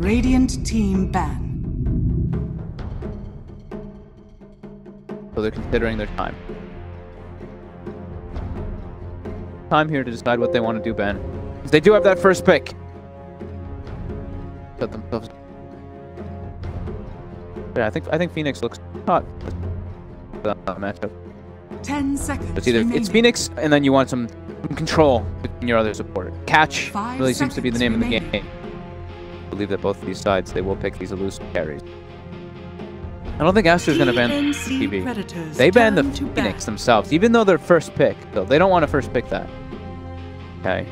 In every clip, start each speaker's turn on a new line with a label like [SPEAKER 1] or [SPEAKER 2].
[SPEAKER 1] Radiant team ban.
[SPEAKER 2] So they're considering their time. Time here to decide what they want to do, Ben. They do have that first pick. Set themselves. Yeah, I think Phoenix looks hot for that matchup.
[SPEAKER 1] 10 seconds.
[SPEAKER 2] It's either it's Phoenix and then you want some control between your other supporter. Catch really seems to be the name of the game. I believe that both of these sides, they will pick these elusive carries. I don't think Aster's going to ban TB. They ban the Phoenix themselves, even though they're first pick. Though they don't want to first pick that. Okay.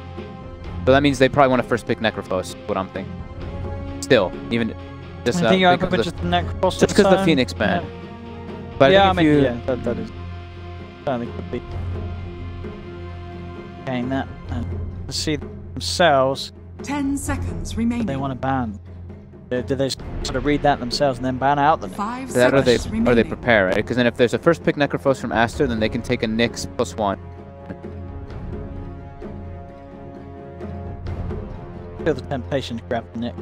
[SPEAKER 2] So that means they probably want to first pick Necrophos, what I'm thinking. Still, even just because the Phoenix ban.
[SPEAKER 3] Yeah.
[SPEAKER 2] But
[SPEAKER 3] yeah,
[SPEAKER 2] I mean,
[SPEAKER 3] yeah, that is certainly could be getting that and to see themselves.
[SPEAKER 1] 10 seconds remaining.
[SPEAKER 3] They want to ban. Do they sort of read that themselves and then ban out the Nyx?
[SPEAKER 2] That or they prepare, right? Because then if there's a first pick Necrophos from Aster, then they can take a Nyx +1.
[SPEAKER 3] Feel the temptation to grab the Nyx.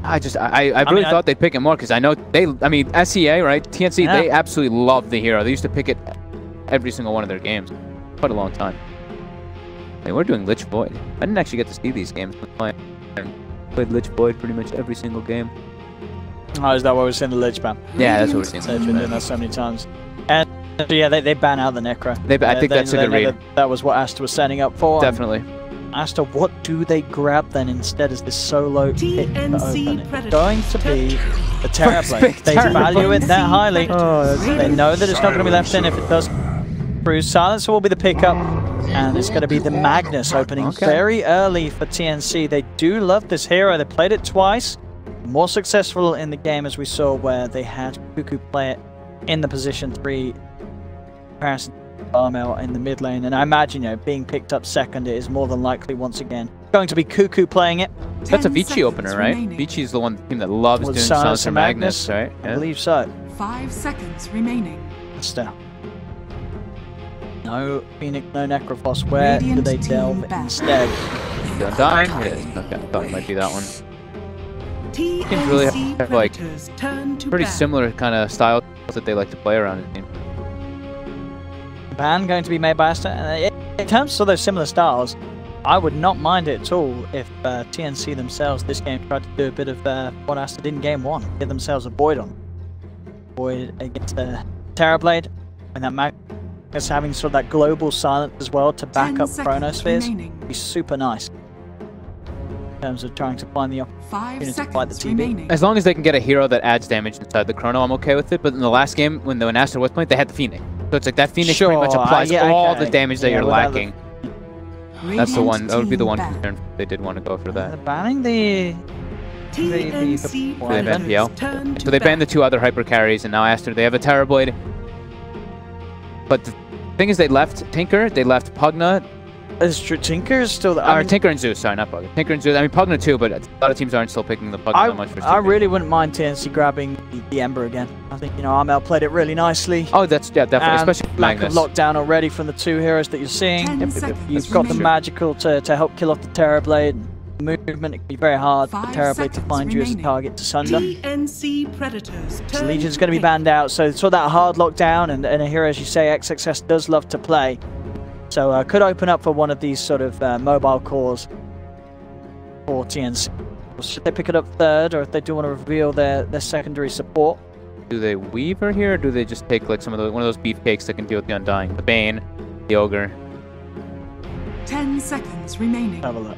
[SPEAKER 2] I really thought they'd pick it more because I know I mean SEA, right? TNC, they absolutely love the hero. They used to pick it every single one of their games. Quite a long time. Hey, we're doing Lich Void. I didn't actually get to see these games. I played Lich Void pretty much every single game.
[SPEAKER 3] Oh, is that what we're seeing the Lich ban?
[SPEAKER 2] Yeah, that's what we're seeing.
[SPEAKER 3] They've been doing that so many times. And yeah, they ban out the Necro.
[SPEAKER 2] I think that's a good read.
[SPEAKER 3] That was what Aster was setting up for.
[SPEAKER 2] Definitely.
[SPEAKER 3] Aster, what do they grab then instead as this solo pick to open? It's going to be the Terrorblade. They value it that highly. They know that it's not going to be left in if it does. Bruise Silencer will be the pickup. And it's going to be the Magnus opening very early for TNC. They do love this hero. They played it twice. More successful in the game as we saw where they had Cuckoo play it in the position 3. Comparison to Barmel in the mid lane. And I imagine, you know, being picked up second, it is more than likely once again going to be Cuckoo playing it.
[SPEAKER 2] That's a Vici opener, right? Vici is the one team that loves doing Silencer Magnus, right? Yeah.
[SPEAKER 3] I believe so.
[SPEAKER 1] 5 seconds remaining.
[SPEAKER 3] Aster. No Phoenix, no Necrophos. Where do they delve instead?
[SPEAKER 2] Undying? Yeah, okay, I thought it might be that one. Teams really have like pretty similar kind of styles that they like to play around in.
[SPEAKER 3] Ban going to be made by Aster. In terms of those similar styles, I would not mind it at all if TNC themselves this game tried to do a bit of what Aster did in game 1. Give themselves a Void on. Void against Terrorblade. And that Magnus having sort of that global silence as well to back up Chronospheres. Would be super nice. In terms of trying to find the opportunity to fight the TB.
[SPEAKER 2] As long as they can get a hero that adds damage inside the Chrono, I'm okay with it. But in the last game, when Aster was playing, they had the Phoenix. So it's like that Phoenix pretty much applies all the damage that you're lacking. That's the one. That would be the one concern if they did want to go for that.
[SPEAKER 3] They're banning the
[SPEAKER 2] they ban PL. So they banned the 2 other hyper carries, and now Aster, they have a Terrorblade. But the thing is, they left Tinker, they left Pugna.
[SPEAKER 3] Is Tinker is still there?
[SPEAKER 2] Or Tinker and Zeus, sorry, not Pugna. Tinker and Zeus. I mean, Pugna too, but a lot of teams aren't still picking the Pugna that much for
[SPEAKER 3] I really wouldn't mind TNC grabbing the Ember again. I think, you know, Armel played it really nicely.
[SPEAKER 2] Oh, that's, yeah, definitely, especially Magnus.
[SPEAKER 3] Lack of lockdown already from the 2 heroes that you're seeing. You've got the magical to help kill off the Terrorblade. Movement, it can be very hard for the Terrorblade to find you as a target to sunder.
[SPEAKER 1] TNC Predators.
[SPEAKER 3] So Legion's going to be banned out, so that hard lockdown and a hero, as you say, XXS does love to play. So could open up for one of these sort of mobile cores for TNC. Should they pick it up third, or if they do want to reveal their secondary support?
[SPEAKER 2] Do they Weaver here, or do they just take like one of those beefcakes that can deal with the Undying? The Bane, the Ogre.
[SPEAKER 1] 10 seconds remaining.
[SPEAKER 3] Have a look.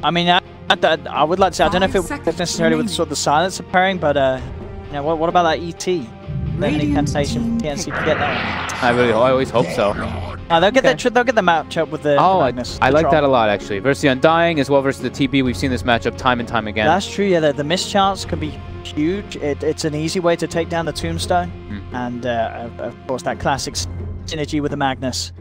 [SPEAKER 3] I mean, I would like to say, I don't know if it was necessarily with sort of the Silencer pairing, but you know, what about that ET? Any temptation for TNC to get that one?
[SPEAKER 2] I always hope so.
[SPEAKER 3] They'll get they'll get the matchup with the Magnus.
[SPEAKER 2] I like that a lot, actually. Versus the Undying as well versus the TB. We've seen this matchup time and time again.
[SPEAKER 3] That's true, yeah. The mischance can be huge. It's an easy way to take down the Tombstone. And, of course, that classic synergy with the Magnus.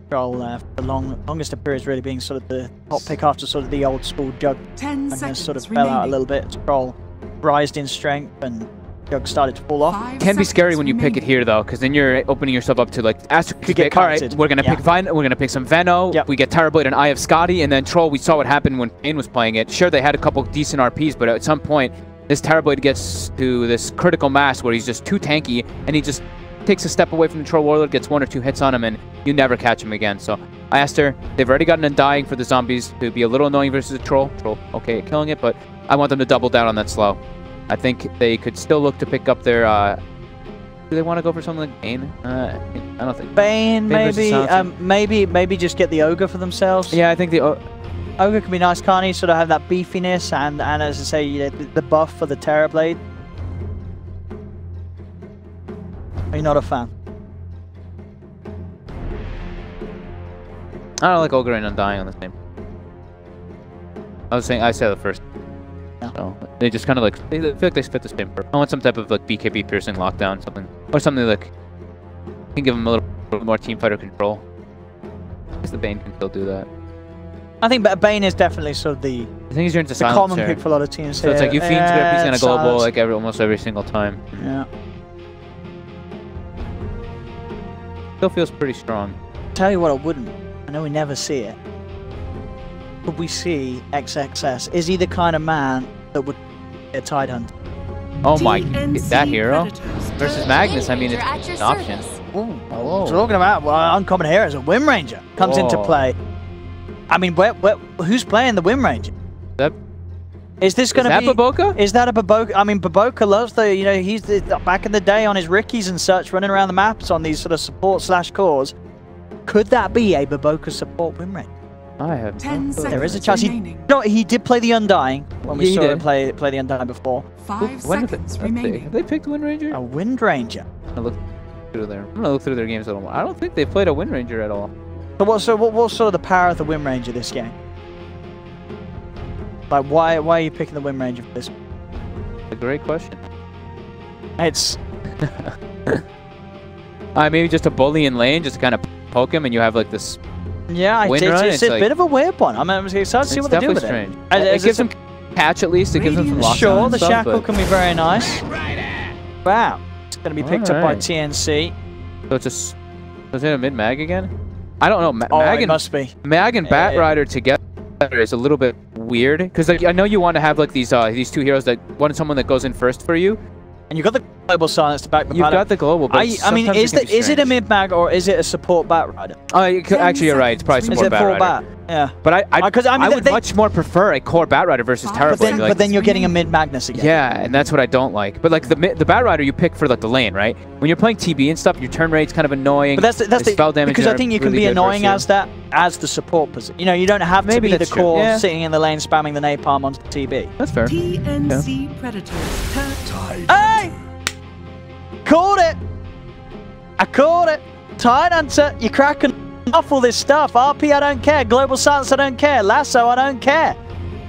[SPEAKER 3] For the longest of periods really being sort of the hot pick after sort of the old school Jug.
[SPEAKER 1] 10 seconds
[SPEAKER 3] sort of fell out a little bit. Troll rised in strength and Jug started to fall off.
[SPEAKER 2] Can be scary when you pick it here though, because then you're opening yourself up to like Aster could
[SPEAKER 3] get
[SPEAKER 2] pick. All right, we're gonna pick Vino, we're gonna pick some Veno.
[SPEAKER 3] Yep.
[SPEAKER 2] We get Terrorblade and Eye of Scotty, and then Troll. We saw what happened when Bane was playing it. Sure, they had a couple decent RPs, but at some point, this Terrorblade gets to this critical mass where he's just too tanky, and he just takes a step away from the Troll Warlord, gets 1 or 2 hits on him, and you never catch him again. So Aster, they've already gotten Undying for the zombies to be a little annoying versus a Troll. Troll, okay at killing it, but I want them to double down on that slow. I think they could still look to pick up their... do they want to go for something like Bane? I don't think.
[SPEAKER 3] Bane maybe just get the Ogre for themselves.
[SPEAKER 2] Yeah, I think the...
[SPEAKER 3] Ogre can be nice, can't he? Sort of have that beefiness and as I say, the buff for the Terrorblade. Are you not a fan?
[SPEAKER 2] I don't like Ogre and Undying on the same. I said the first. Yeah. So they just kind of like, they feel like they fit the same purpose. I want some type of like BKB piercing lockdown, something. Or something like, can give them a little more team fighter control. I guess the Bane can still do that.
[SPEAKER 3] I think Bane is definitely sort of the
[SPEAKER 2] I think he's into silence
[SPEAKER 3] common
[SPEAKER 2] here.
[SPEAKER 3] pick for a lot of teams
[SPEAKER 2] So
[SPEAKER 3] here.
[SPEAKER 2] it's like you Fiend's grip, he's gonna global
[SPEAKER 3] silence.
[SPEAKER 2] like almost every single time.
[SPEAKER 3] Yeah.
[SPEAKER 2] Still feels pretty strong.
[SPEAKER 3] Tell you what, I wouldn't. I know we never see it. Could we see XXS? Is he the kind of man that would be a Tide Hunter?
[SPEAKER 2] Oh my, that hero versus Magnus. I mean, it's an option.
[SPEAKER 3] Oh, talking about uncommon heroes, a Wind Ranger comes into play. I mean, who's playing the Wind Ranger? Is this going to be
[SPEAKER 2] Baboka?
[SPEAKER 3] Is that a Baboka? I mean, Baboka loves the, you know, he's back in the day on his Rickies and such, running around the maps on these sort of support/cores. Could that be a Baboka support Wind Ranger?
[SPEAKER 2] I have
[SPEAKER 1] 10 seconds.
[SPEAKER 3] There is a chance. He did play the Undying when we saw him play the Undying before.
[SPEAKER 1] 5 seconds remaining.
[SPEAKER 2] Have they picked Wind Ranger?
[SPEAKER 3] A Wind Ranger.
[SPEAKER 2] I'm gonna look through their games a little more. I don't think they've played a Wind Ranger at all.
[SPEAKER 3] What's sort of the power of the Wind Ranger this game? Like, why are you picking the Wind Ranger for this?
[SPEAKER 2] A great question.
[SPEAKER 3] It's
[SPEAKER 2] maybe just a bully in lane, just kind of poke him, and you have like this.
[SPEAKER 3] Yeah, it's a bit of a weird one. I'm excited to see what they do with it.
[SPEAKER 2] It gives them catch at least. It gives them some lockdown.
[SPEAKER 3] Sure, the shackle can be very nice. Wow, it's going to be picked up by TNC.
[SPEAKER 2] So it's just is it a mid mag again? I don't know.
[SPEAKER 3] It must be.
[SPEAKER 2] Mag and Batrider together is a little bit weird because like I know you want to have like these two heroes that want someone that goes in first for you. And
[SPEAKER 3] you've got the global silence to back the
[SPEAKER 2] You've got the global, but
[SPEAKER 3] I mean, is it a mid mag or is it a support Batrider?
[SPEAKER 2] Actually, you're right. It's probably support Batrider.
[SPEAKER 3] Yeah.
[SPEAKER 2] But I would much more prefer a core Batrider versus Terrorblade.
[SPEAKER 3] But then you're getting a mid Magnus again.
[SPEAKER 2] Yeah, and that's what I don't like. But like the Batrider you pick for like the lane, right? When you're playing TB and stuff, your turn rate's kind of annoying.
[SPEAKER 3] But that's the spell damage because I think you can be annoying as the support position. You know, you don't have to be the core sitting in the lane spamming the napalm onto the TB.
[SPEAKER 2] That's fair.
[SPEAKER 1] TNC Predators.
[SPEAKER 3] Hey! Caught it! I caught it! Tide Hunter, you're cracking off all this stuff. RP, I don't care. Global Silence, I don't care. Lasso, I don't care.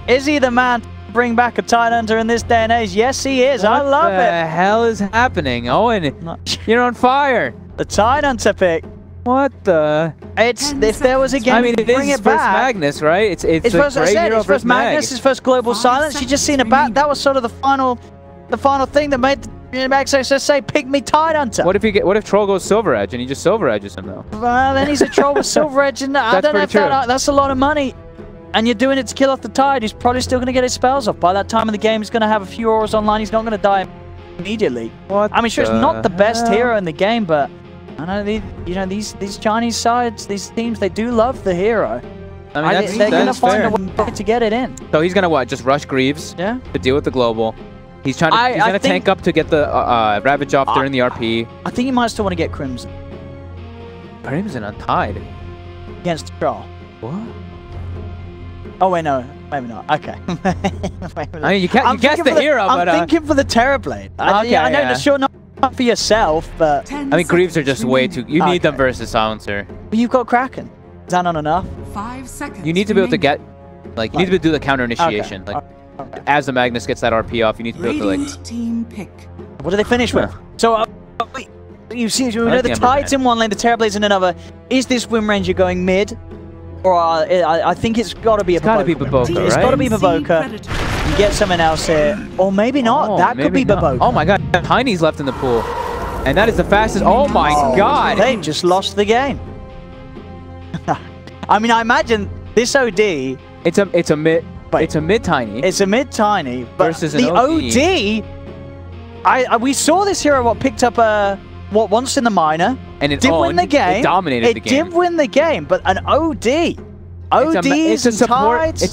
[SPEAKER 3] Is he the man to bring back a Tide Hunter in this day and age? Yes, he is. I love it.
[SPEAKER 2] What the hell is happening? Owen, you're on fire.
[SPEAKER 3] The Tide Hunter pick.
[SPEAKER 2] What the?
[SPEAKER 3] If there was a game,
[SPEAKER 2] I mean, it is
[SPEAKER 3] it
[SPEAKER 2] first
[SPEAKER 3] back.
[SPEAKER 2] Magnus, right? It's
[SPEAKER 3] first,
[SPEAKER 2] great hero
[SPEAKER 3] it's first Magnus, his first Global Silence. You just seen a bat. That was sort of the final thing that made XXS say, "Pick me, Tide Hunter."
[SPEAKER 2] What if Troll goes Silver Edge and he just Silver Edges him though?
[SPEAKER 3] Well, then he's a Troll with Silver Edge, and I don't know if that's a lot of money. And you're doing it to kill off the Tide. He's probably still going to get his spells off. By that time in the game, he's going to have a few auras online. He's not going to die immediately. I mean, sure, it's not the best hero in the game, but I know these Chinese sides, these teams, they do love the hero. I mean, they're going to find a way to get it in.
[SPEAKER 2] So he's going to what? Just rush Greaves to deal with the global. He's trying to. He's going to tank up to get the Ravage off during the RP.
[SPEAKER 3] I think he might still want to get Crimson.
[SPEAKER 2] Crimson on Tide
[SPEAKER 3] against Troll.
[SPEAKER 2] What?
[SPEAKER 3] Oh wait, no, maybe not. Okay.
[SPEAKER 2] I mean, you guessed the hero, but
[SPEAKER 3] I'm thinking for the Terrorblade. I know, sure, not for yourself, but
[SPEAKER 2] I mean, Greaves are just way too. You need them versus Silencer.
[SPEAKER 3] But you've got Kraken. Is that not enough?
[SPEAKER 1] 5 seconds.
[SPEAKER 2] You need to be able to get, like, you need to do the counter initiation, like. As the Magnus gets that RP off, you need to be able to like.
[SPEAKER 1] Team pick.
[SPEAKER 3] What do they finish with? So wait, you see, we know the Tide's in one lane, the Terrorblade's in another. Is this Wind Ranger going mid, or I think it's got to be a Baboka.
[SPEAKER 2] It's got to be Baboka, right?
[SPEAKER 3] It's got to be Baboka. You get someone else here, or maybe not.
[SPEAKER 2] Oh,
[SPEAKER 3] that could be Baboka.
[SPEAKER 2] Oh my god, Tiny's left in the pool. And that is the fastest. Oh my god.
[SPEAKER 3] They just lost the game. I mean, I imagine this OD.
[SPEAKER 2] It's a mid tiny.
[SPEAKER 3] It's a mid tiny
[SPEAKER 2] versus
[SPEAKER 3] the
[SPEAKER 2] an
[SPEAKER 3] OD. We saw this hero picked up once in the minor,
[SPEAKER 2] and it
[SPEAKER 3] did win the game.
[SPEAKER 2] It dominated the game.
[SPEAKER 3] It did win the game, but an OD.
[SPEAKER 2] It's a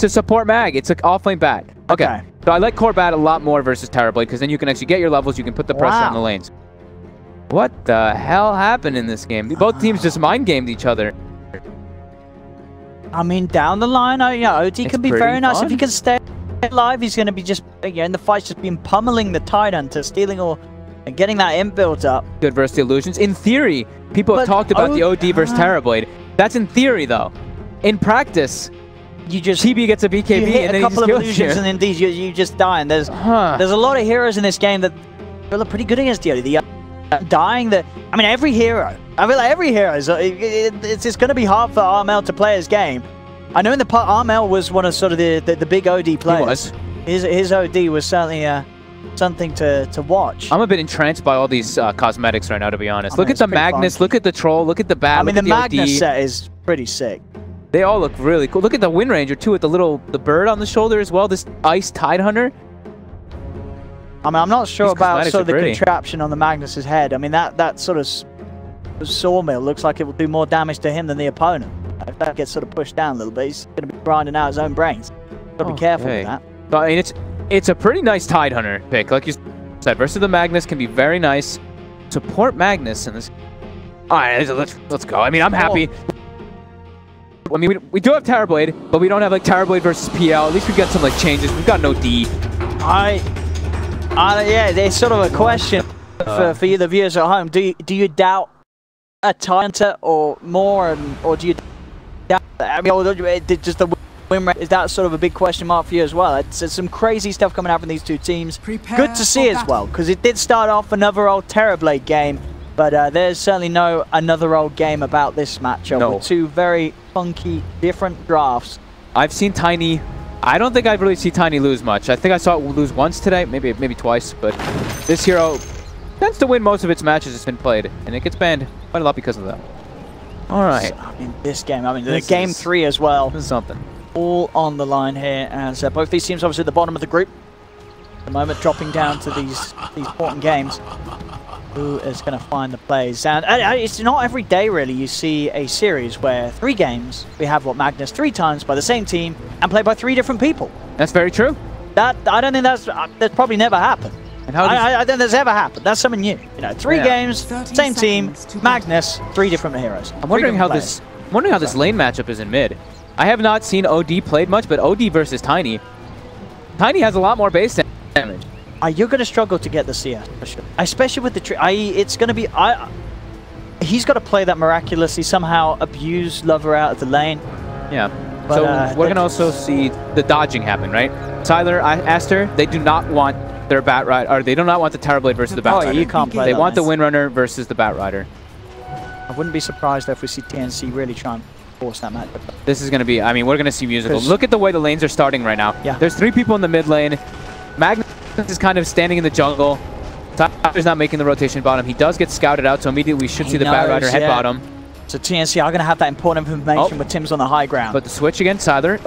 [SPEAKER 2] support mag. It's an off-lane bat. Okay. So I like core bat a lot more versus Terrorblade because then you can actually get your levels. You can put the pressure on the lanes. What the hell happened in this game? Both teams just mind gamed each other.
[SPEAKER 3] I mean, down the line, OD can be very nice if he can stay alive. He's going to be just in the fight's just been pummeling the Tidehunter, stealing all and getting that imp built up.
[SPEAKER 2] Good versus the illusions. In theory, people have talked about the OD versus Terrorblade. That's in theory, though. In practice, you just TB gets a BKB
[SPEAKER 3] you hit
[SPEAKER 2] and
[SPEAKER 3] a
[SPEAKER 2] then
[SPEAKER 3] couple of illusions, and indeed you just die. And there's a lot of heroes in this game that feel pretty good against the OD. The dying that I mean, every hero. I feel like every hero is it's going to be hard for Armel to play his game. I know in the part Armel was one of sort of the big OD players.
[SPEAKER 2] He was.
[SPEAKER 3] His OD was certainly something to watch.
[SPEAKER 2] I'm a bit entranced by all these cosmetics right now, to be honest. Look at the Magnus, look at the Troll, look at the Bat.
[SPEAKER 3] I mean, the Magnus set is pretty sick.
[SPEAKER 2] They all look really cool. Look at the Wind Ranger too, with the bird on the shoulder as well. This Ice Tidehunter.
[SPEAKER 3] I mean, I'm not sure about sort of the contraption on the Magnus's head. I mean, that sort of sawmill looks like it will do more damage to him than the opponent. If that gets sort of pushed down a little bit, he's going to be grinding out his own brains. Got to be careful with that.
[SPEAKER 2] But, I mean, it's a pretty nice Tidehunter pick, like you said. Versus the Magnus can be very nice. Support Magnus in this. All right, let's go. I mean, I'm happy. I mean, we do have Terrorblade, but we don't have like Terrorblade versus PL. At least we got some like changes. We've got no D.
[SPEAKER 3] Yeah, there's sort of a question for you, the viewers at home. Do you doubt a Tidehunter or more, or do you doubt? I mean, just the win rate, is that sort of a big question mark for you as well? It's some crazy stuff coming out from these two teams. Good to see as well, because it did start off another old Terrorblade game. But there's certainly no another old game about this matchup with two very funky, different drafts.
[SPEAKER 2] I've seen Tiny. I don't think I've really seen Tiny lose much. I think I saw it lose once today, maybe twice. But this hero tends to win most of its matches it's been played, and it gets banned quite a lot because of that. All right.
[SPEAKER 3] I mean, this game. I mean, the game 3 as well.
[SPEAKER 2] This is something.
[SPEAKER 3] All on the line here, as both these teams obviously at the bottom of the group. At the moment, dropping down to these important games. Who is going to find the plays? And it's not every day, really, you see a series where 3 games, we have Magnus 3 times by the same team and played by 3 different people.
[SPEAKER 2] That's very true.
[SPEAKER 3] I don't think that's probably never happened. And I don't think that's ever happened. That's something new. You know, 3 games, same team, Magnus, 3 different heroes.
[SPEAKER 2] I'm wondering how this lane matchup is in mid. I have not seen OD played much, but OD versus Tiny. Tiny has a lot more base damage.
[SPEAKER 3] You're going to struggle to get the CS, for sure. Especially with the it's going to be... he's got to play that miraculously, somehow abuse Lover out of the lane.
[SPEAKER 2] Yeah. But, so we're going to also see the dodging happen, right? Tyler, Aster, they do not want their Bat Rider, or they do not want the Terrorblade versus the Bat Rider.
[SPEAKER 3] You can't play
[SPEAKER 2] They want the Windrunner versus the Bat Rider.
[SPEAKER 3] I wouldn't be surprised if we see TNC really try and force that matchup.
[SPEAKER 2] This is going to be... I mean, we're going to see musical. Look at the way the lanes are starting right now.
[SPEAKER 3] Yeah.
[SPEAKER 2] There's 3 people in the mid lane. Magnus is kind of standing in the jungle. Tyler's not making the rotation bottom. He does get scouted out, so immediately we should see the Bat Rider head bottom.
[SPEAKER 3] So TNC are going to have that important information with Tim's on the high ground.
[SPEAKER 2] But the switch against Tyler.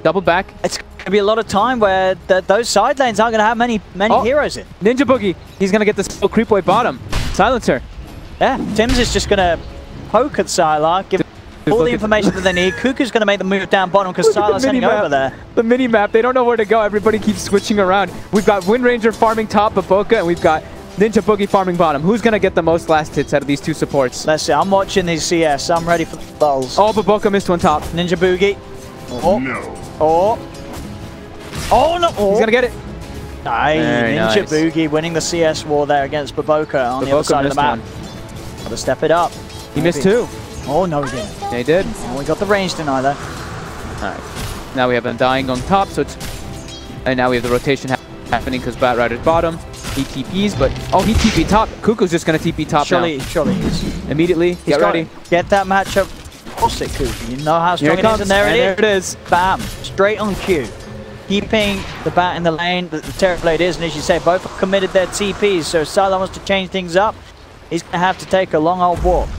[SPEAKER 2] Doubled back.
[SPEAKER 3] It's going to be a lot of time where those side lanes aren't going to have many heroes in.
[SPEAKER 2] Ninja Boogie. He's going to get this creep wave bottom. Silencer.
[SPEAKER 3] Yeah, Tim's is just going to poke at Sylar, give all the information that they need. Kuku's going to make the move down bottom because Sylar's heading over there.
[SPEAKER 2] The mini-map, they don't know where to go. Everybody keeps switching around. We've got Wind Ranger farming top, Baboka, and we've got Ninja Boogie farming bottom. Who's going to get the most last hits out of these 2 supports?
[SPEAKER 3] Let's see. I'm watching these CS. I'm ready for the balls.
[SPEAKER 2] Oh, Baboka missed one top.
[SPEAKER 3] Ninja Boogie.
[SPEAKER 4] Oh, no.
[SPEAKER 3] Oh, no. Oh.
[SPEAKER 2] He's going to get it.
[SPEAKER 3] Ninja Boogie winning the CS war there against Baboka on the other side of the map. Got to step it up.
[SPEAKER 2] He missed 2.
[SPEAKER 3] Oh, no, he didn't.
[SPEAKER 2] Yeah, he did.
[SPEAKER 3] Oh, we got the range deny there.
[SPEAKER 2] Alright. Now we have him dying on top, so it's... And now we have the rotation happening because Bat Rider's bottom. He TPs, but... Oh, he TP top. Kuku's just going to TP top now.
[SPEAKER 3] Surely he is.
[SPEAKER 2] Immediately, get ready.
[SPEAKER 3] Get that matchup. Force it, Kuku. You know how strong it is, and there it is.
[SPEAKER 2] There it is.
[SPEAKER 3] Bam. Straight on cue. keeping the bat in the lane that the Terrorblade is, and as you say, both have committed their TPs, so Sylar wants to change things up. He's going to have to take a long old walk.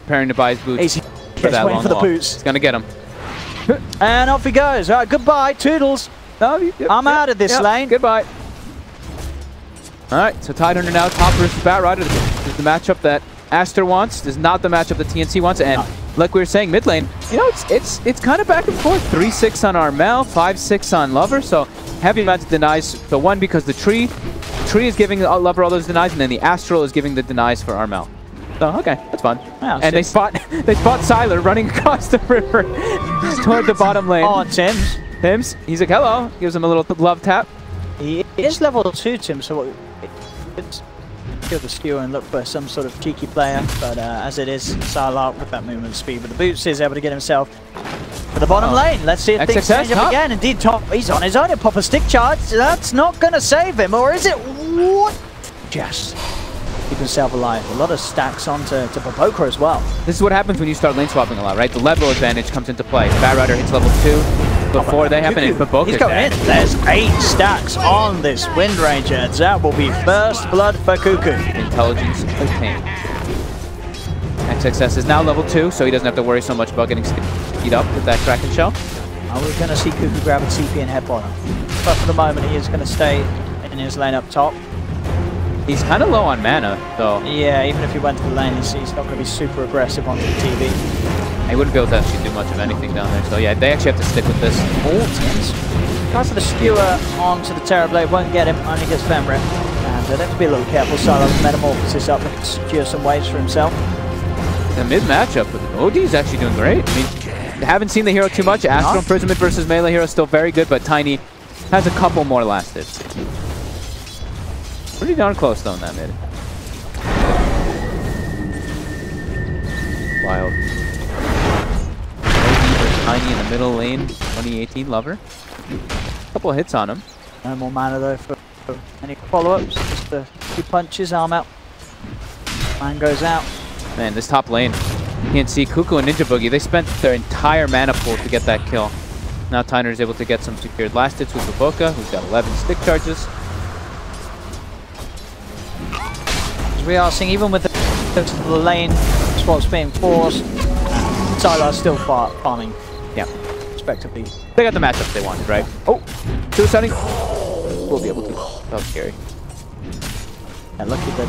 [SPEAKER 2] Preparing to buy his boots.
[SPEAKER 3] He's
[SPEAKER 2] waiting
[SPEAKER 3] for the boots.
[SPEAKER 2] He's going to get him.
[SPEAKER 3] And off he goes. All right, goodbye, Toodles.
[SPEAKER 2] No,
[SPEAKER 3] I'm out of this lane.
[SPEAKER 2] Goodbye. All right, so Tidehunter now top versus Bat Rider. This is the matchup that Aster wants. This is not the matchup that TNC wants. And like we were saying, mid lane, you know, it's kind of back and forth. 3-6 on Armel, 5-6 on Lover. So heavy amount of denies. So one, because the tree is giving Lover all those denies, and then the Astral is giving the denies for Armel. So okay, that's fun. Yeah, and they spot Sylar running across the river toward the bottom lane.
[SPEAKER 3] Oh, Tim's.
[SPEAKER 2] He's like, hello. Gives him a little love tap.
[SPEAKER 3] He is level 2, Tim, so it's kill the skewer and look for some sort of cheeky player. But as it is, Sylar with that movement speed with the boots is able to get himself to the bottom lane. Let's see if things change up again. Indeed, top. He's on his own. He'll pop a stick charge. That's not going to save him, or is it? What? Just keep himself alive. A lot of stacks onto Baboka as well.
[SPEAKER 2] This is what happens when you start lane swapping a lot, right? The level advantage comes into play. Bat Rider hits level 2 before they happen, and Baboka's
[SPEAKER 3] he's going in. There's 8 stacks on this Wind Ranger. That will be first blood for Cuckoo.
[SPEAKER 2] Intelligence obtained. XXS is now level 2, so he doesn't have to worry so much about getting speed up with that Kraken Shell.
[SPEAKER 3] We're going to see Cuckoo grab a TP and head bottom. But for the moment, he is going to stay in his lane up top.
[SPEAKER 2] He's kind of low on mana, though.
[SPEAKER 3] Yeah, even if he went to the lane, he's not going to be super aggressive onto the TV.
[SPEAKER 2] He wouldn't be able to actually do much of anything down there. So yeah, they actually have to stick with this.
[SPEAKER 3] Oh, Tim's. Cast of the skewer onto the Terrorblade won't get him, only gets Femret. And they have to be a little careful. Sylar's Metamorphosis up and secure some waves for himself.
[SPEAKER 2] The mid matchup, OD is actually doing great. I mean, haven't seen the hero too much. Astral Imprisonment versus melee hero is still very good, but Tiny has a couple more last hits. Pretty darn close though in that mid. Wild. OD versus Tiny in the middle lane. 2018 Lover. Couple of hits on him.
[SPEAKER 3] No more mana though for any follow-ups. Just a few punches, arm out. Man goes out.
[SPEAKER 2] Man, this top lane. You can't see Cuckoo and Ninja Boogie. They spent their entire mana pool to get that kill. Now Tyner is able to get some secured last hits with Baboka, who's got 11 stick charges.
[SPEAKER 3] As we are seeing, even with the lane spots being forced, Sylar's still farming.
[SPEAKER 2] Yeah.
[SPEAKER 3] Respectively.
[SPEAKER 2] They got the matchup they wanted, right? Oh! Suiciding. We'll be able to. That was scary.
[SPEAKER 3] Yeah, lucky that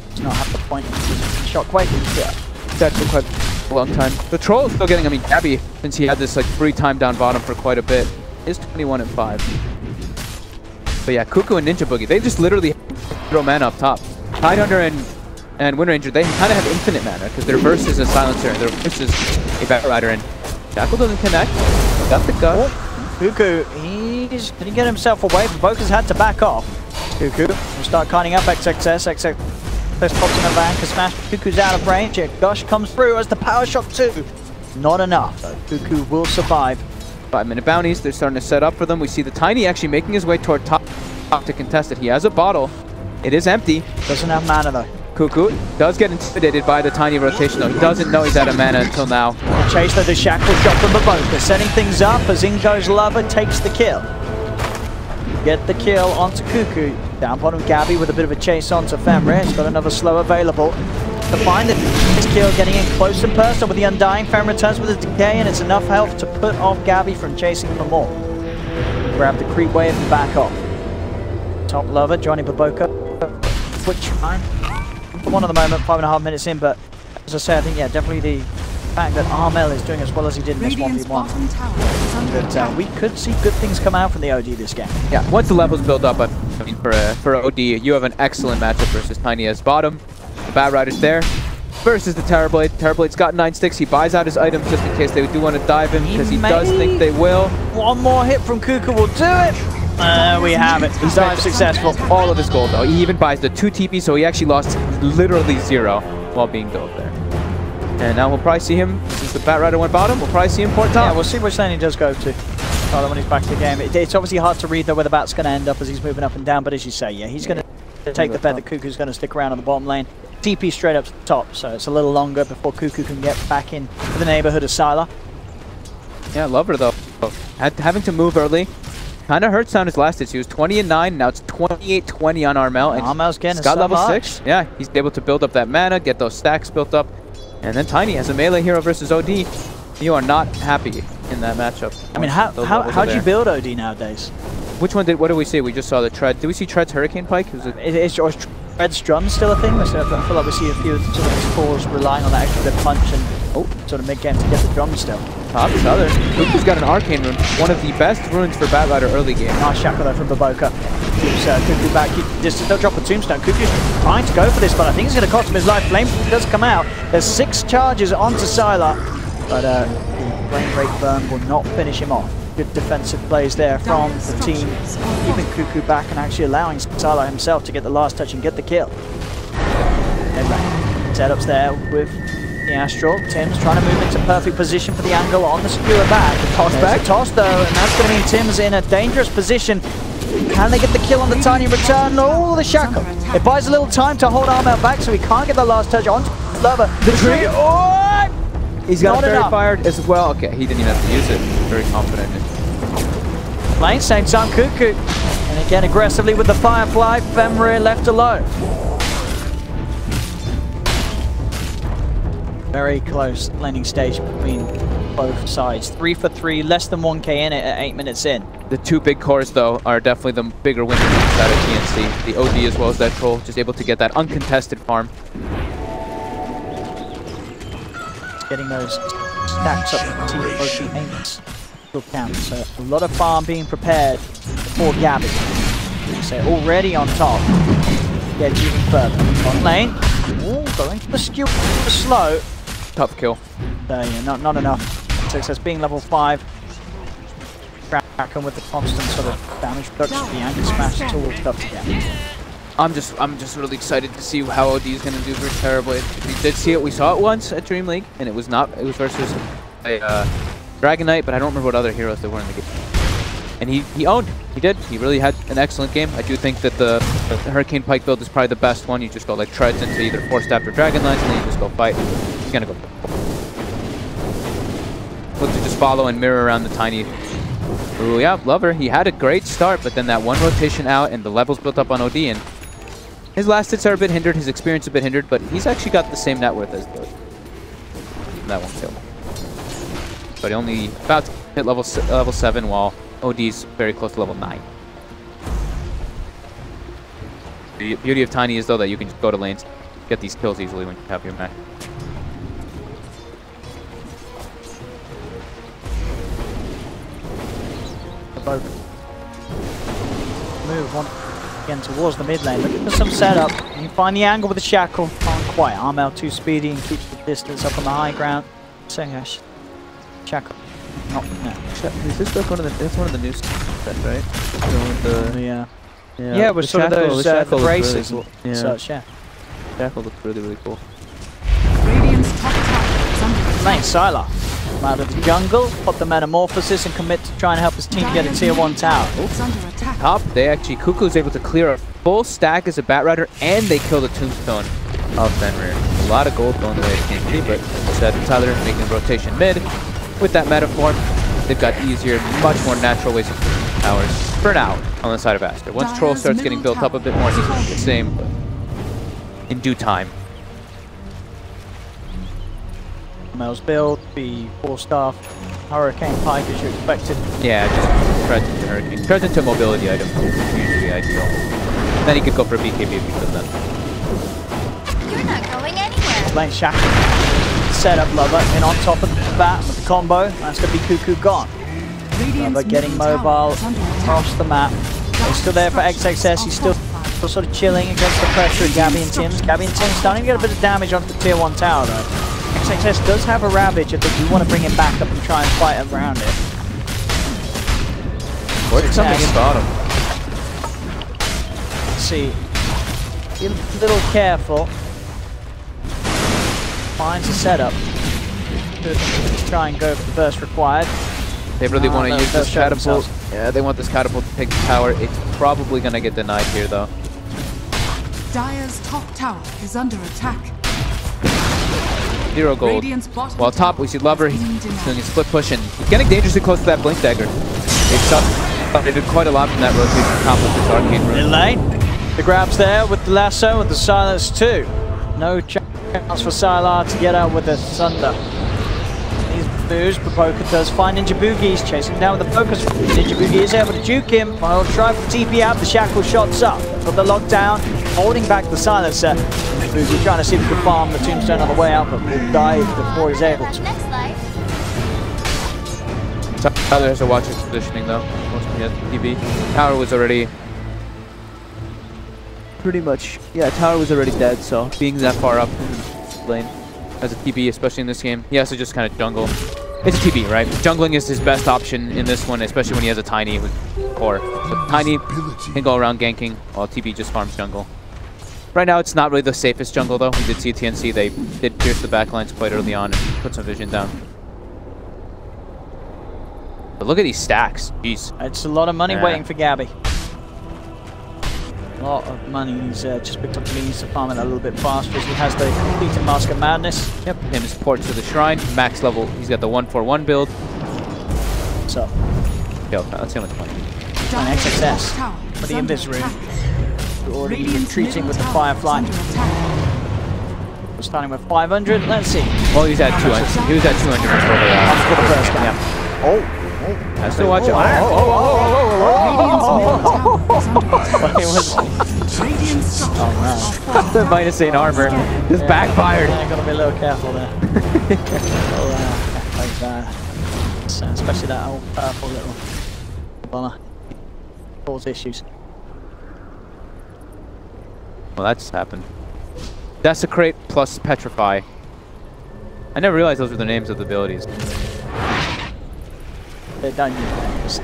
[SPEAKER 3] does not have the point shockwave.
[SPEAKER 2] Yeah. That took quite a long time. The troll is still getting, I mean, Gabby, since he had this like free time down bottom for quite a bit, is 21 and 5. But yeah, Cuckoo and Ninja Boogie, they just literally throw mana up top. Tidehunter and Wind Ranger, they kind of have infinite mana because their verse is a silencer and their verse is a Bat Rider, and Jackal doesn't connect. Got the gut.
[SPEAKER 3] Cuckoo, he's going to get himself away, but Boka's had to back off. Cuckoo will start kiting up XXS. Pops in a van to smash. Cuckoo's out of range. Gosh comes through as the power shock too. Not enough though. Cuckoo will survive.
[SPEAKER 2] 5-minute bounties. They're starting to set up for them. We see the Tiny actually making his way toward top to contest it. He has a bottle. It is empty.
[SPEAKER 3] Doesn't have mana though.
[SPEAKER 2] Cuckoo does get intimidated by the Tiny rotation though. He doesn't know he's out of mana until now.
[SPEAKER 3] Chase the shackle shot from Baboka, setting things up as in goes Lover, takes the kill. Get the kill onto Cuckoo. Down bottom, Gabby with a bit of a chase onto Femre. He's got another slow available. To find this kill, getting in close and personal with the Undying. Femre returns with a decay, and it's enough health to put off Gabby from chasing for more. Grab the creep wave and back off. Top Lover, Johnny Baboka. Quick time. One at the moment, 5.5 minutes in, but as I say, I think, yeah, definitely the fact that Armel is doing as well as he did in this 1v1. That we could see good things come out from the OD this game.
[SPEAKER 2] Yeah, once the levels build up, I mean, for OD, you have an excellent matchup versus Tiny as bottom. The Bat Rider's there versus the Terrorblade. Terrorblade's got 9 sticks. He buys out his items just in case they do want to dive him, because he does think they will.
[SPEAKER 3] One more hit from Cuckoo will do it. We have it. He's dive successful.
[SPEAKER 2] All of his gold though. He even buys the 2 TP, so he actually lost literally 0 while being dove there. And now we'll probably see him, since the Bat Rider went bottom, we'll probably see him port top.
[SPEAKER 3] Yeah, we'll see which lane he does go to when he's back to the game. It's obviously hard to read though where the Bat's going to end up as he's moving up and down, but as you say, yeah, he's going to take the bet that Cuckoo's going to stick around on the bottom lane. TP straight up to the top, so it's a little longer before Cuckoo can get back in the neighborhood of Sylar.
[SPEAKER 2] Yeah, Lover though having to move early. Kind of hurts on his last hits. He was 20 and 9. Now it's 28-20 on Armel. And
[SPEAKER 3] Armel's getting
[SPEAKER 2] he's got
[SPEAKER 3] so
[SPEAKER 2] level
[SPEAKER 3] much.
[SPEAKER 2] 6. Yeah, he's able to build up that mana, get those stacks built up. And then Tiny has a melee hero versus OD. You are not happy in that matchup.
[SPEAKER 3] I mean, how do you build OD nowadays?
[SPEAKER 2] Which one what did we see? We just saw the Tread. Did we see Tread's Hurricane Pike?
[SPEAKER 3] Is Tread's drum still a thing? I feel like we see a few sort of these cores relying on that extra bit of punch and sort of mid-game to get the drum still.
[SPEAKER 2] Top is other. Kuku's got an Arcane Rune, one of the best runes for Batrider early game.
[SPEAKER 3] Nice shackle though from Baboka. Keeps Kuku back, keeps distance, don't drop a tombstone. Kuku's trying to go for this, but I think it's going to cost him his life. Flame does come out. There's 6 charges onto Sylar, but the Flame Rate Burn will not finish him off. Good defensive plays there from the team, keeping Kuku back and actually allowing Sylar himself to get the last touch and get the kill. Setups there with the Astral. Tim's trying to move into perfect position for the angle on the skewer back. The toss back. Toss though, and that's going to mean Tim's in a dangerous position. Can they get the kill on the Tiny return? Oh, the shackle. It buys a little time to hold Armel back, so he can't get the last touch on Lover. The tree. Oh!
[SPEAKER 2] He's got very fired as well. Okay, he didn't even have to use it. Very confident.
[SPEAKER 3] Lane same time Kuku. And again aggressively with the Firefly. Fenrir left alone. Very close landing stage between both sides. 3 for 3, less than 1k in it at 8 minutes in.
[SPEAKER 2] The 2 big cores, though, are definitely the bigger winners inside of TNC. The OD as well as that Troll, just able to get that uncontested farm.
[SPEAKER 3] Getting those stacks up to OD aims will count. So a lot of farm being prepared for Gabby. So already on top. Get even further. On lane. Ooh, going for the skew slow.
[SPEAKER 2] Tough kill.
[SPEAKER 3] Yeah, not enough. Success being level 5. Kraken with the constant sort of damage reduction. The angle smash, it's all tough to get.
[SPEAKER 2] I'm just really excited to see how OD is going to do very terribly. We did see it. We saw it once at Dream League, and it was versus a Dragon Knight, but I don't remember what other heroes they were in the game. And he owned. He did. He really had an excellent game. I do think that the Hurricane Pike build is probably the best one. You just go like Treads into either 4-staff or Dragon Knights, and then you just go fight. He's going to go. Look to just follow and mirror around the Tiny. Ooh, yeah, Lover. He had a great start, but then that one rotation out and the levels built up on OD, and his last hits are a bit hindered, his experience a bit hindered, but he's actually got the same net worth as that one kill. But he only about to hit level 7, while OD's very close to level 9. The beauty of Tiny is, though, that you can just go to lanes, get these kills easily when you have your mech.
[SPEAKER 3] Move on again towards the mid lane, looking for some setup. You find the angle with the shackle. Can't quite. Armel too speedy and keeps the distance up on the high ground. So shackle. Not no.
[SPEAKER 2] Is this like one of the new stuff, right?
[SPEAKER 3] Yeah, with sort of those the braces
[SPEAKER 2] really cool.
[SPEAKER 3] and such. Yeah.
[SPEAKER 2] Shackle looks really cool.
[SPEAKER 1] Radiant's top tower is under
[SPEAKER 3] Lane Sylar. Out of the jungle, pop the Metamorphosis and commit to try and help his team get a tier 1 tower.
[SPEAKER 1] It's under attack.
[SPEAKER 2] Top, Kuku's able to clear a full stack as a Batrider, and they kill the Tombstone of Fenrir. A lot of gold going the way of TNC, but instead Tyler making a rotation mid. With that metaform, they've got easier, much more natural ways of killing towers for now on the side of Aster. Once Troll starts getting built up a bit more, he's the same, but in due time.
[SPEAKER 3] Mel's build, the 4-staff Hurricane Pike as you expected.
[SPEAKER 2] Yeah, just Treads into Hurricane. Treads into mobility item is usually ideal. And then he could go for BKB if he does that.
[SPEAKER 4] You're not going anywhere.
[SPEAKER 3] Lane shackle. Set up Lover in on top of the bat with the combo. That's going to be Kuku gone. Lover getting mobile across the map. He's still there for XXS. He's still sort of chilling against the pressure of Gabby and Tim's. Gabby and Tim's starting to get a bit of damage onto the tier 1 tower though. XXS does have a Ravage if they do want to bring him back up and try and fight around it.
[SPEAKER 2] What's coming in bottom?
[SPEAKER 3] Let's see. Be a little careful. Finds a setup. Let's try and go for the burst required.
[SPEAKER 2] They really want to use this catapult. Yeah, they want this catapult to take the tower. It's probably going to get denied here though.
[SPEAKER 1] Dire's top tower is under attack.
[SPEAKER 2] 0 gold. While top, we see Lover. He's doing a split push and he's getting dangerously close to that Blink Dagger. They did quite a lot from that rotation comp with this Arcane Rune.
[SPEAKER 3] In lane. The grabs there with the lasso and the silence too. No chance for Sylar to get out with the Thunder. He's boost, but Poker does find Ninja Boogie. He's chasing down with the focus. Ninja Boogie is able to juke him. I'll try for TP out. The shackle shots up. Got the lockdown, holding back the silencer. Ninja Boogie trying to see if he can farm the tombstone on the way out, but will die before he's able to.
[SPEAKER 4] Next life.
[SPEAKER 2] Tyler has to watch his positioning though. Once we get TB. Tower was already pretty much, yeah, Tower was already dead, so being that far up in the lane as a TB, especially in this game, he has to just kind of jungle. It's a TB, right? Jungling is his best option in this one, especially when he has a Tiny with core. So Tiny can go around ganking, while TB just farms jungle. Right now, it's not really the safest jungle, though. We did see TNC. They did pierce the backlines quite early on and put some vision down. But look at these stacks. Jeez.
[SPEAKER 3] It's a lot of money waiting for Gabby. A lot of money. He's just picked up the means to farm it a little bit faster as he has the completed Mask of Madness.
[SPEAKER 2] Yep, and his port to the Shrine. Max level. He's got the 141 build.
[SPEAKER 3] So,
[SPEAKER 2] Yo, let's see how much money.
[SPEAKER 3] an XXS for the Invis Rune. We're already retreating with the Firefly. We're starting with 500. Let's see.
[SPEAKER 2] Well, he's at 200. He was at 200
[SPEAKER 3] For the first guy.
[SPEAKER 2] Yeah.
[SPEAKER 3] Oh.
[SPEAKER 2] I still watch it. The minus 8 armor just backfired.
[SPEAKER 3] Yeah, gotta be a little careful there. Like that. So, especially that old powerful little bomber. Cause issues.
[SPEAKER 2] Well, that's happened. Desecrate plus Petrify. I never realized those were the names of the abilities.
[SPEAKER 3] They're done names.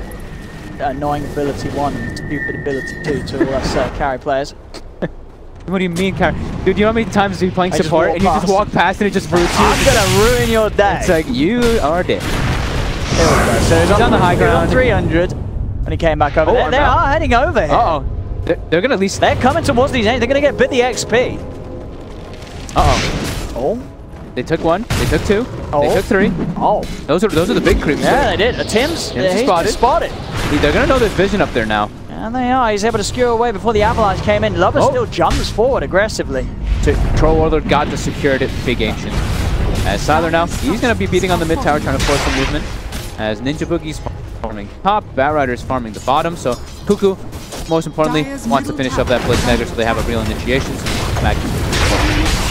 [SPEAKER 3] Annoying ability 1 and stupid ability 2 to us carry players.
[SPEAKER 2] What do you mean, carry? Dude, you know how many times you're playing support and you just walk past and it just roots you?
[SPEAKER 3] I'm gonna ruin your day.
[SPEAKER 2] It's like, you are dead.
[SPEAKER 3] There we go. So he's on the high ground. 300. And he came back over there. They are heading over here.
[SPEAKER 2] Uh-oh. They're gonna at least...
[SPEAKER 3] They're coming towards these ends. They're gonna get bit the XP.
[SPEAKER 2] Uh-oh.
[SPEAKER 3] Oh.
[SPEAKER 2] They took 1. They took 2.
[SPEAKER 3] Oh.
[SPEAKER 2] They took 3.
[SPEAKER 3] Oh.
[SPEAKER 2] Those are the big creeps.
[SPEAKER 3] Yeah, they did. Tim's spotted.
[SPEAKER 2] They're gonna know there's vision up there now.
[SPEAKER 3] And they are. He's able to skew away before the avalanche came in. Lover still jumps forward aggressively.
[SPEAKER 2] Troll Warlord got the secured Big Ancient. As Sylar now, he's gonna be beating on the mid tower, trying to force some movement. As Ninja Boogie's farming top, Batrider's farming the bottom. So Cuckoo, most importantly, wants to finish up that Blitz Dagger so they have a real initiation. So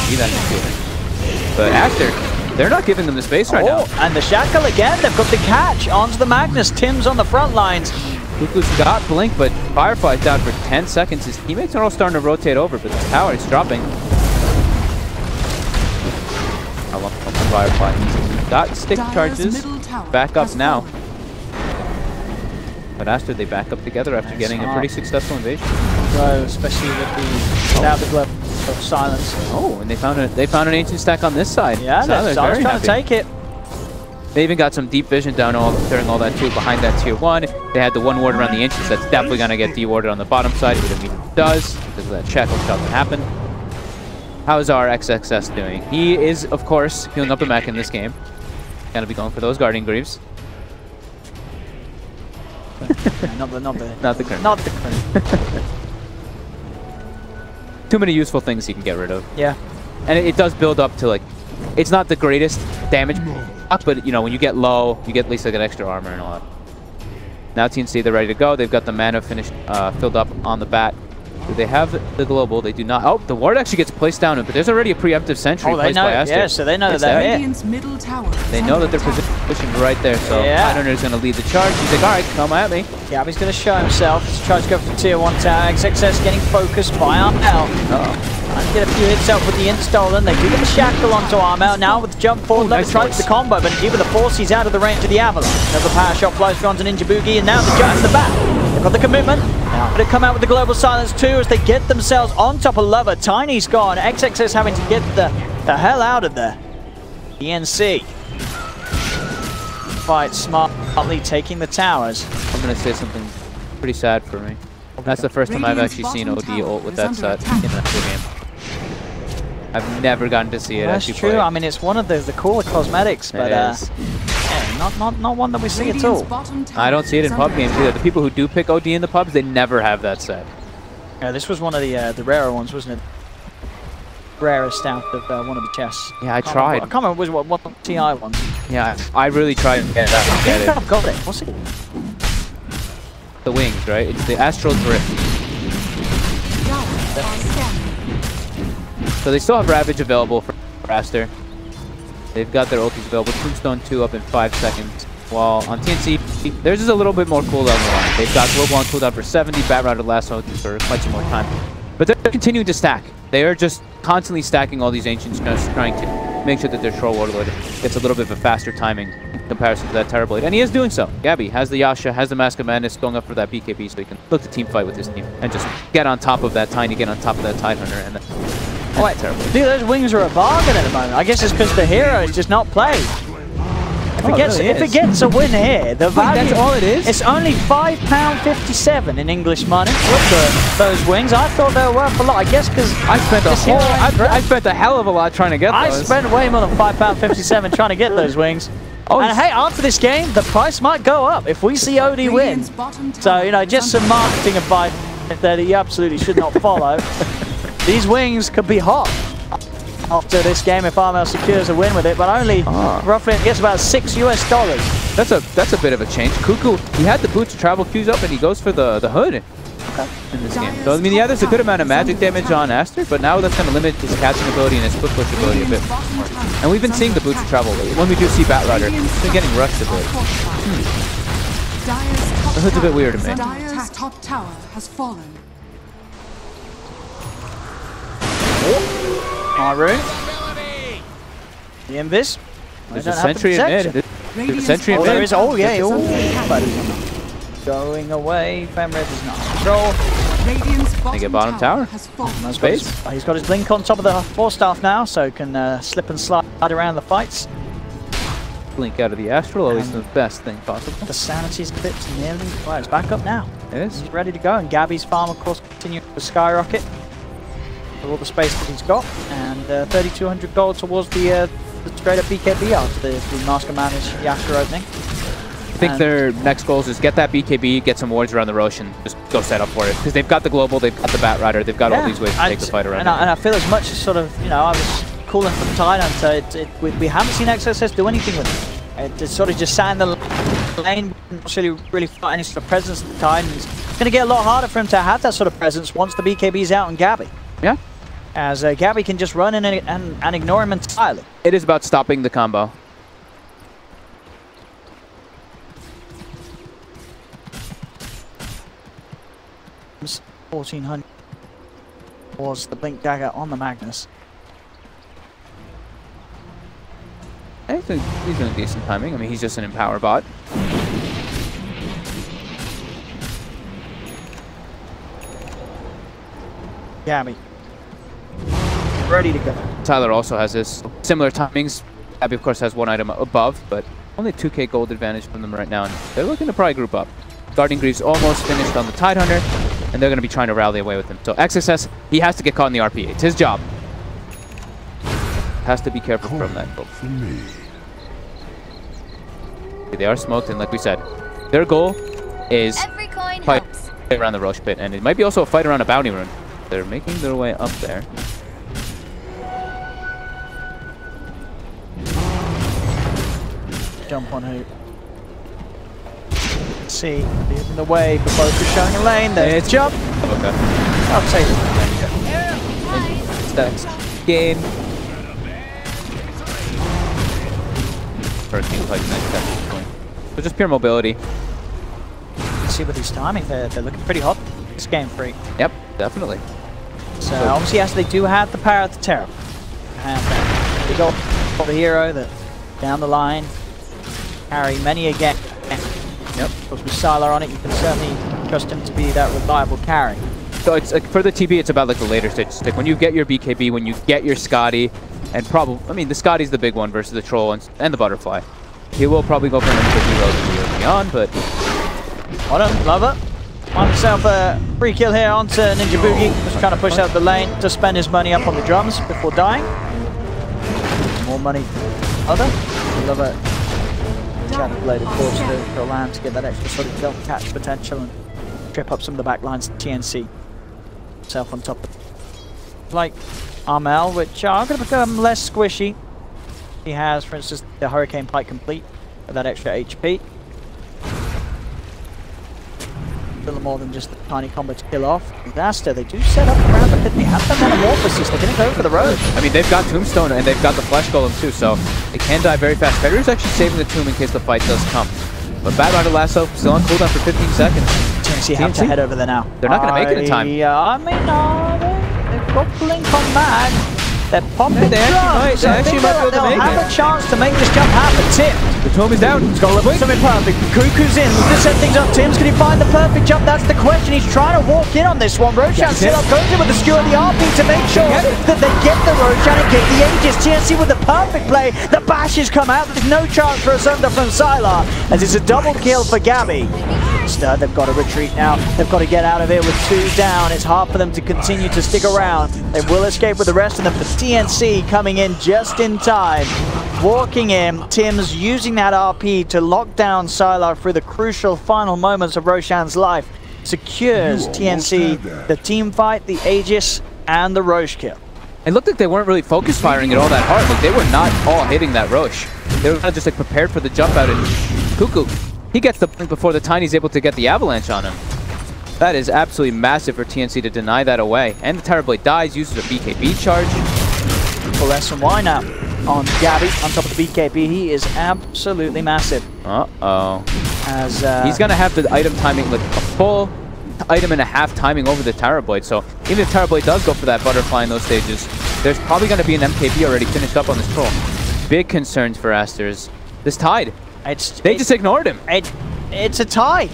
[SPEAKER 2] see that initiator. But Aster, they're not giving them the space right now.
[SPEAKER 3] And the Shackle again. They've got the catch onto the Magnus. Tim's on the front lines.
[SPEAKER 2] Cuckoo's got Blink, but Firefly's down for 10 seconds. His teammates are all starting to rotate over, but the tower is dropping. I love Firefly. He's got stick charges. Back up now. But Aster, they back up together after getting a pretty successful invasion.
[SPEAKER 3] Bro, especially with the glove of silence.
[SPEAKER 2] Oh, and they found an ancient stack on this side.
[SPEAKER 3] Yeah, they're trying to take it.
[SPEAKER 2] They even got some deep vision down during all that too, behind that tier 1. They had the 1 ward around the ancients. That's definitely gonna get de-warded on the bottom side. It immediately does because of that shackle shot that happened. How is our XXS doing? He is, of course, healing up the mech in this game. Gonna be going for those Guardian Greaves.
[SPEAKER 3] Not the
[SPEAKER 2] current. Too many useful things he can get rid of.
[SPEAKER 3] Yeah.
[SPEAKER 2] And it does build up to, like, it's not the greatest damage, but you know, when you get low, you get at least like an extra armor and all that. Now TNC, they're ready to go. They've got the mana finished, filled up on the bat. Do they have the global? They do not. Oh, the ward actually gets placed down, but there's already a preemptive sentry placed by Aster.
[SPEAKER 3] Yeah, so they know that they're here.
[SPEAKER 2] They know that they're positioned right there, so Idunder's going to lead the charge. He's like, alright, come at me.
[SPEAKER 3] Gabby's going to show himself. He tries to go for the tier 1 tag. XXS getting focused by Armel. Trying to get a few hits out with the Instolen. They do get the shackle onto Armel. Now with the jump forward, Lover tries the combo, but even the force, he's out of the range of the avalanche. Another power shot flies onto Ninja Boogie, and now the jump in the back. They've got the commitment. Now they come out with the global silence too as they get themselves on top of Lover. Tiny's gone. XXS having to get the hell out of there. ENC. Fight smartly, taking the towers.
[SPEAKER 2] I'm going to say something pretty sad for me. That's the first time I've actually seen OD ult with that set in that game. I've never gotten to see it.
[SPEAKER 3] That's true. I mean, it's one of the cooler cosmetics, but yeah, not one that we see at all.
[SPEAKER 2] I don't see it in pub games either. The people who do pick OD in the pubs, they never have that set.
[SPEAKER 3] Yeah, this was one of the rarer ones, wasn't it? Rarest out of one of the chests.
[SPEAKER 2] Yeah, I tried.
[SPEAKER 3] I can't remember which one TI one.
[SPEAKER 2] Yeah, I really tried to get that.
[SPEAKER 3] I think I've got it. What's it?
[SPEAKER 2] The wings, right? It's the Astral Drift. So they still have Ravage available for Aster. They've got their ultis available. Tombstone 2 up in 5 seconds. While on TNC, theirs is a little bit more cooldown than mine. They've got Global on cooldown for 70, Bat Router last ulti for quite some more time. But they're continuing to stack. They are just constantly stacking all these Ancients, just trying to make sure that their Troll Warlord gets a little bit of a faster timing in comparison to that Terrorblade. And he is doing so. Gabby has the Yasha, has the Mask of Madness, going up for that BKB so he can look to team fight with his team and just get on top of that Tiny, get on top of that Tidehunter. And
[SPEAKER 3] wait, dude, those wings are a bargain at the moment. I guess it's because the hero is just not played. If it gets a win here, the value,
[SPEAKER 2] that's all it is?
[SPEAKER 3] It's only £5.57 in English money for those wings. I thought they were worth a lot. I guess because
[SPEAKER 2] I spent a hell of a lot trying to get those.
[SPEAKER 3] I spent way more than £5.57 trying to get those wings. Oh, and hey, after this game, the price might go up if we see OD win. So, you know, just some marketing advice that he absolutely should not follow. These wings could be hot after this game if Armel secures a win with it, but only roughly, I guess, about $6 US.
[SPEAKER 2] That's a bit of a change. Cuckoo, he had the boots travel queues up, and he goes for the hood in this game. So I mean, yeah, there's a good amount of magic damage on Aster, but now that's going to limit his catching ability and his quick push ability a bit more. And we've been seeing the boots travel lately. When we do see Bat Rider, it's been getting rushed a bit. The hood's a bit weird to me.
[SPEAKER 1] Dire's top tower has fallen.
[SPEAKER 3] Maroon. The Invis.
[SPEAKER 2] There's a sentry in mid. There's a sentry in mid.
[SPEAKER 3] There is. Oh, yeah. Going away. Femred is not in control.
[SPEAKER 2] They get bottom tower. Space.
[SPEAKER 3] He's got his blink on top of the 4-staff now, so can slip and slide around the fights.
[SPEAKER 2] Blink out of the Astral, always the best thing possible.
[SPEAKER 3] The sanity's clipped nearly. Well, it's back up now.
[SPEAKER 2] It is.
[SPEAKER 3] He's ready to go, and Gabby's farm, of course, continues to skyrocket. All the space that he's got, and 3,200 gold towards the straight up BKB after the Mask of Madness Yasha opening.
[SPEAKER 2] I think their next goal is just get that BKB, get some wards around the Rosh, and just go set up for it. Because they've got the global, they've got the Bat Rider, they've got all these ways to take the fight around.
[SPEAKER 3] And I feel as much as sort of, you know, I was calling for the Tidehunter, we haven't seen XSS do anything with it. It sort of just sat in the lane, not really fight any sort of presence at the time. It's going to get a lot harder for him to have that sort of presence once the BKB's out on Gabby.
[SPEAKER 2] Yeah.
[SPEAKER 3] As Gabby can just run in and ignore him entirely.
[SPEAKER 2] It is about stopping the combo.
[SPEAKER 3] $1,400 was the blink dagger on the Magnus.
[SPEAKER 2] I think he's doing decent timing. I mean, he's just an Empower bot.
[SPEAKER 3] Gabby. Ready to go.
[SPEAKER 2] Tyler also has this similar timings. Abby, of course, has one item above, but only 2k gold advantage from them right now, and they're looking to probably group up. Guardian Greaves almost finished on the Tidehunter, and they're going to be trying to rally away with him. So XSS, he has to get caught in the RP. It's his job. Has to be careful from that. They are smoked, and like we said, their goal is fight around the Rosh pit, and it might be also a fight around a bounty rune. They're making their way up there.
[SPEAKER 3] Jump on hoop. See, leading the way, but both are showing a lane. There's a jump.
[SPEAKER 2] Okay.
[SPEAKER 3] I'll take it.
[SPEAKER 2] That's game. First team fight next at this point. So just pure mobility.
[SPEAKER 3] See with these timing, they're looking pretty hot. This game free.
[SPEAKER 2] Yep, definitely.
[SPEAKER 3] So obviously, yes, they do have the power of the Terror. And they go for the hero that down the line carry many a game. Yep. Of course, with Sylar on it, you can certainly trust him to be that reliable carry.
[SPEAKER 2] So it's for the TB, it's about like the later stage stick. When you get your BKB, when you get your Scotty, and probably, I mean, the Scotty's the big one versus the Troll and the Butterfly. He will probably go for an MKB relatively early on, but
[SPEAKER 3] on him, love it. On himself a free kill here onto Ninja Boogie. Just trying to push out the lane to spend his money up on the drums before dying. More money. Other. I love it. Shadow Blade, of course, to land to get that extra sort of kill catch potential and trip up some of the back lines. TNC himself on top of like Armel, which are going to become less squishy. He has, for instance, the Hurricane Pike complete with that extra HP. A little more than just the tiny combo to kill off. With Aster, they do set up around, but they have the Metamorphosis. They're going to go for the road.
[SPEAKER 2] I mean, they've got Tombstone and they've got the Flesh Golem too, so they can die very fast. Federer's actually saving the tomb in case the fight does come. But Bad Rider Lasso still on cooldown for 15 seconds.
[SPEAKER 3] TNC have to head over there now.
[SPEAKER 2] They're not going to make it in time.
[SPEAKER 3] I mean, they've got Blink on Mad. They're pumping
[SPEAKER 2] they actually might be able to make it.
[SPEAKER 3] They'll have a chance to make this jump happen. Tim.
[SPEAKER 2] The tomb is down. He's got a little
[SPEAKER 3] Something perfect. Cuckoo's in. We'll just set things up. Tim's going to find the perfect jump. That's the question. He's trying to walk in on this one. Roshan still up. Goes in with the skewer of the RP to make sure that they get the Roshan and get the Aegis. TNC with the perfect play. The bashes come out. There's no chance for a Sunder from Sylar as it's a double kill for Gabby. They've got to retreat now. They've got to get out of here with 2 down. It's hard for them to continue to stick around. They will escape with the rest of them, but TNC coming in just in time. Walking in, Tim's using that RP to lock down Sylar through the crucial final moments of Roshan's life. Secures TNC the team fight, the Aegis, and the Roche kill.
[SPEAKER 2] It looked like they weren't really focus firing it all that hard. Like, they were not all hitting that Roche. They were kind of just like prepared for the jump out, and Cuckoo, he gets the blink before the Tiny's able to get the avalanche on him. That is absolutely massive for TNC to deny that away. And the Terrorblade dies, uses a BKB charge.
[SPEAKER 3] Full S&Y now on Gabby on top of the BKB. He is absolutely massive.
[SPEAKER 2] Uh-oh.
[SPEAKER 3] As
[SPEAKER 2] he's going to have the item timing, like a full item and a half timing over the Terrorblade. So even if Terrorblade does go for that butterfly in those stages, there's probably going to be an MKB already finished up on this troll. Big concerns for Aster's. This Tide. They just ignored him.
[SPEAKER 3] It's a tie.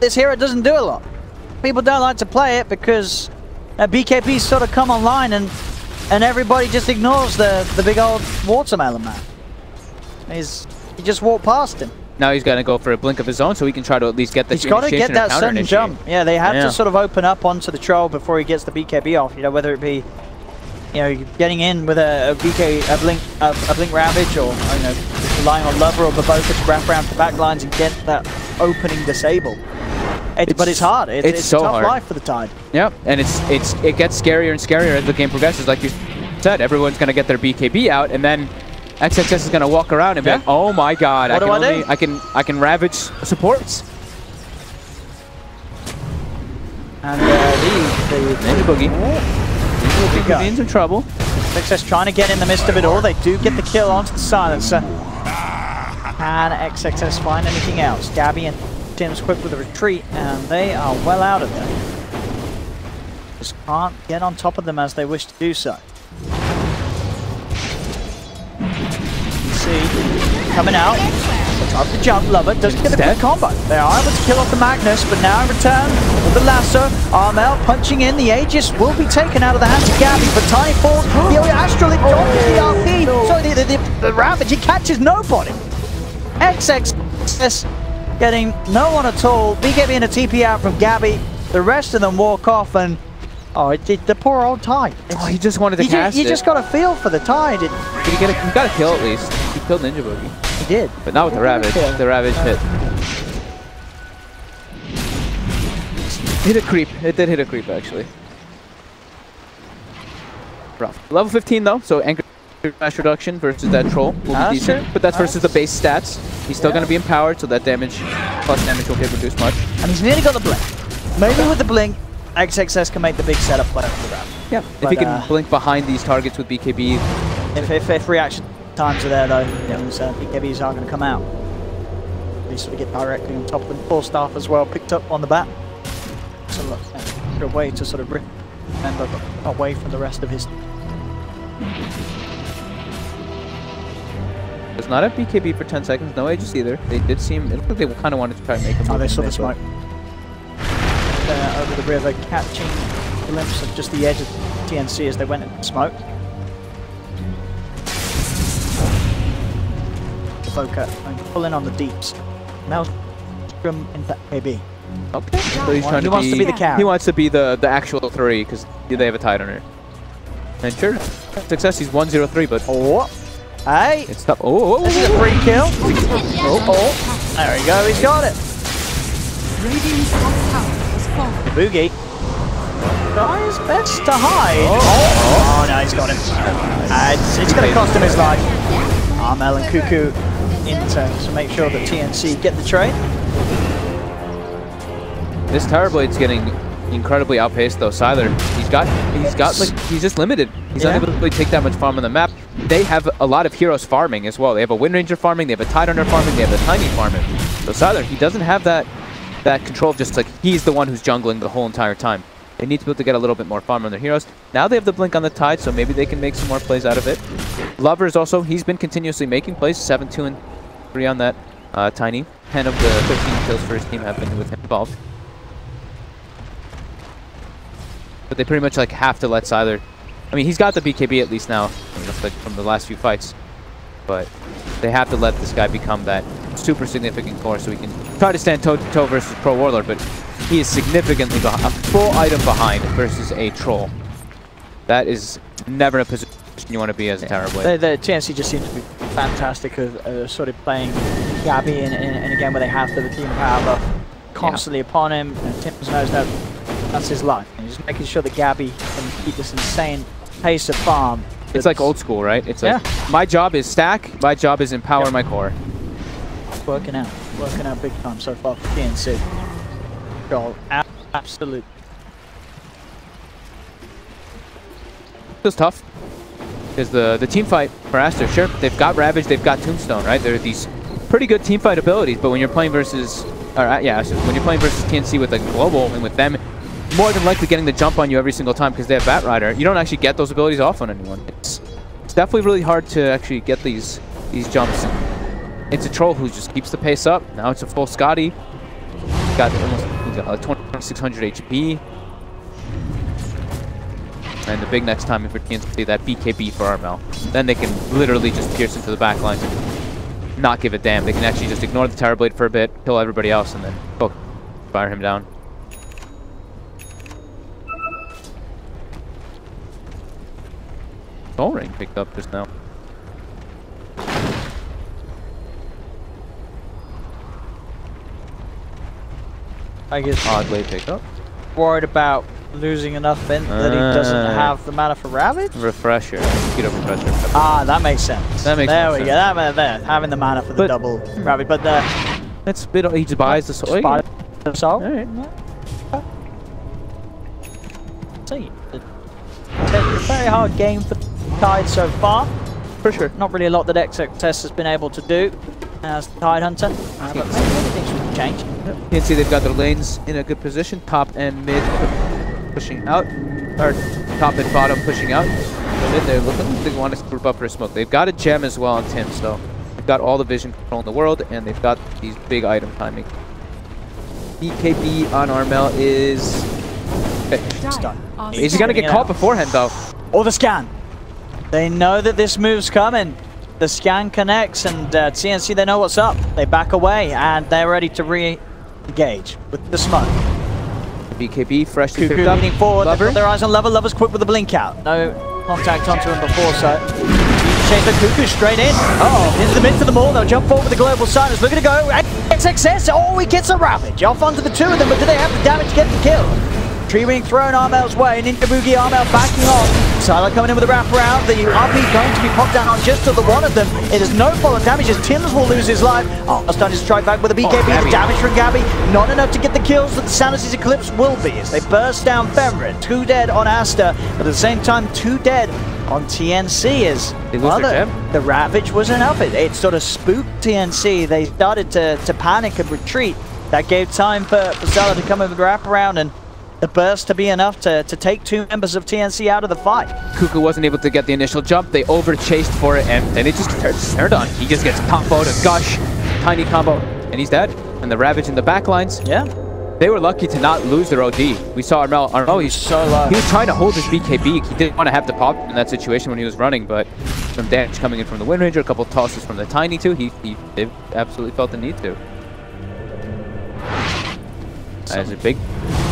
[SPEAKER 3] This hero doesn't do a lot. People don't like to play it because BKB's sort of come online and everybody just ignores the big old watermelon man. He just walked past him.
[SPEAKER 2] Now he's going to go for a blink of his own so he can try to at least get the
[SPEAKER 3] He's got to get that sudden jump. Yeah, they have to sort of open up onto the troll before he gets the BKB off. You know, whether it be getting in with a blink ravage, or relying on Lover or Baboka to wrap around the back lines and get that opening disable. But it's hard. It's so a tough life for the Tide.
[SPEAKER 2] Yeah, and it gets scarier and scarier as the game progresses. Like you said, everyone's going to get their BKB out, and then XXS is going to walk around and be like, oh my god, I can ravage supports. And the Ninja Boogie. BKB in some trouble.
[SPEAKER 3] XXS trying to get in the midst of it all. They do get the kill onto the silencer. Can XXS find anything else? Gabby and Tim's quick with a retreat, and they are well out of there. Just can't get on top of them as they wish to do so. You see, coming out. Tries to jump, Lover doesn't get a good combo. They are able to kill off the Magnus, but now in return with the lasso, Armel punching in. The Aegis will be taken out of the hands of Gabby, but Tiny falls. The Astral, it dodges the RP. Sorry, the Ravage, he catches nobody. XXS getting no one at all. BKB and a TP out from Gabby. The rest of them walk off, and the poor old Tide.
[SPEAKER 2] He just wanted to cast it.
[SPEAKER 3] You just got to feel for the Tide.
[SPEAKER 2] Did he get he got a kill at least. He killed Ninja Boogie.
[SPEAKER 3] He did.
[SPEAKER 2] But not with the Ravage. The Ravage hit. Hit a creep. It did hit a creep, actually. Rough. Level 15, though, so anchor mash reduction versus that troll will be decent. But that's versus the base stats. He's still going to be empowered, so that damage, plus damage, won't get reduced much.
[SPEAKER 3] And he's nearly got the blink. Maybe with the blink, XXS can make the big setup play for the Ravage.
[SPEAKER 2] Yeah, if he can blink behind these targets with BKB.
[SPEAKER 3] If reaction times are there, though, BKBs are going to come out. They sort of get directly on top of them. Full staff as well, picked up on the back. So look, a way to sort of rip Member away from the rest of his.
[SPEAKER 2] It's not a BKB for 10 seconds, no Aegis either. They did seem, it looked like they kind of wanted to try and make him.
[SPEAKER 3] Oh, they saw the smoke. Over the river, catching a glimpse of just the edge of TNC as they went into smoke. Baboka pulling on the deeps. Maelstrom into AB.
[SPEAKER 2] Okay. So he's trying
[SPEAKER 3] he wants to be the carry.
[SPEAKER 2] He wants to be the actual 3 because they have a tide hunter. And sure, success. He's 1-0-3, but
[SPEAKER 3] hey,
[SPEAKER 2] it's tough. Oh,
[SPEAKER 3] this is a free kill. There we go. He's got it.
[SPEAKER 1] Radiant's top tower has fallen.
[SPEAKER 3] Boogie. Tries best to hide. Oh no, he's got him. It's going to cost him his life. Armel and Cuckoo in turn to make sure that TNC get the trade.
[SPEAKER 2] This Tower Blade's getting incredibly outpaced though. Siler, he's just limited. He's unable to really take that much farm on the map. They have a lot of heroes farming as well. They have a Wind Ranger farming, they have a Tide Hunter farming, they have a Tiny farming. So Siler, he doesn't have that control of just like he's the one who's jungling the whole entire time. They need to be able to get a little bit more farm on their heroes. Now they have the blink on the Tide, so maybe they can make some more plays out of it. Lovers also, he's been continuously making plays. 7, 2, and 3 on that Tiny. 10 of the 13 kills for his team have been with him involved. But they pretty much like have to let Siler. I mean, he's got the BKB at least now, from the last few fights. But they have to let this guy become that super significant core so he can try to stand toe-to-toe versus Pro Warlord, but he is significantly behind, a full item behind versus a troll. That is never a position you want to be as a Tower Blade.
[SPEAKER 3] The TNC just seems to be fantastic of sort of playing Gabby in a game where they have the team power buff constantly upon him, and Tim knows that that's his life. And he's just making sure that Gabby can keep this insane pace of farm.
[SPEAKER 2] It's like old school, right? It's like, my job is stack, my job is empower my core.
[SPEAKER 3] Working out big time so far for TNC. Goal, absolute.
[SPEAKER 2] Feels tough because the team fight for Aster, sure, they've got Ravage, they've got Tombstone, right? There are these pretty good team fight abilities, but when you're playing versus, when you're playing versus TNC with a global and with them more than likely getting the jump on you every single time because they have Bat Rider, you don't actually get those abilities off on anyone. It's definitely really hard to actually get these jumps. It's a troll who just keeps the pace up. Now it's a full Scotty. He's got like 2600 HP. And the big next time for TNC, that BKB for Armel. Then they can literally just pierce into the back lines and not give a damn. They can actually just ignore the Tower Blade for a bit, kill everybody else, and then fire him down. Soul Ring picked up just now.
[SPEAKER 3] I guess
[SPEAKER 2] Oddly picked up.
[SPEAKER 3] Worried about losing enough in that he doesn't have the mana for Ravage?
[SPEAKER 2] Refresher. Mosquito Refresher.
[SPEAKER 3] Ah, that makes sense.
[SPEAKER 2] That makes
[SPEAKER 3] there
[SPEAKER 2] sense.
[SPEAKER 3] we go. That there, having the mana for the double Ravage, but
[SPEAKER 2] that's bit. He just buys the soul.
[SPEAKER 3] All right. See, it's a very hard game for Tide so far.
[SPEAKER 2] For sure.
[SPEAKER 3] Not really a lot that XXS has been able to do as the Tide Hunter, but maybe things will change.
[SPEAKER 2] You can see they've got their lanes in a good position. Top and mid pushing out, or top and bottom pushing out. Mid, they're looking like they want to group up for a smoke. They've got a gem as well on Tim, so they've got all the vision control in the world, and they've got these big item timing. BKB on Armel is finished.
[SPEAKER 3] Done.
[SPEAKER 2] Is he gonna get caught beforehand though?
[SPEAKER 3] Or the scan. They know that this move's coming. The scan connects, and TNC, they know what's up. They back away, and they're ready to re-engage with the smoke.
[SPEAKER 2] BKB freshly
[SPEAKER 3] Cuckoo
[SPEAKER 2] picked up.
[SPEAKER 3] leaning forward.
[SPEAKER 2] Lover.
[SPEAKER 3] They've got their eyes on Lover. Lover's quick with the blink out. No contact onto him before, so change the Cuckoo straight in. Into the mid for them all. They'll jump forward with the global silence. Looking to go. XXS. Oh, he gets a Ravage off onto the two of them, but do they have the damage to get the kill? Tree being thrown Armel's way. Ninja Boogie Armel backing off. Siler coming in with a wraparound. The RP going to be popped down on just to the one of them. It is no follow damage as Tims will lose his life. Starting to strike back with a BKB. The damage from Gabby. Not enough to get the kills that the Sanity's Eclipse will be as they burst down Femrin. 2 dead on Aster, but at the same time 2 dead on TNC as the Ravage was enough. It sort of spooked TNC. They started to panic and retreat. That gave time for Siler to come in with a wraparound and the burst to be enough to take 2 members of TNC out of the fight.
[SPEAKER 2] Cuckoo wasn't able to get the initial jump. They over-chased for it, and then it just turned on. He just gets comboed, a gush, tiny combo, and he's dead. And the Ravage in the backlines.
[SPEAKER 3] Yeah.
[SPEAKER 2] They were lucky to not lose their OD. We saw Armel, he's so low. He was trying to hold his BKB. He didn't want to have to pop in that situation when he was running, but some damage coming in from the Wind Ranger, a couple of tosses from the Tiny too. He absolutely felt the need to. There's a big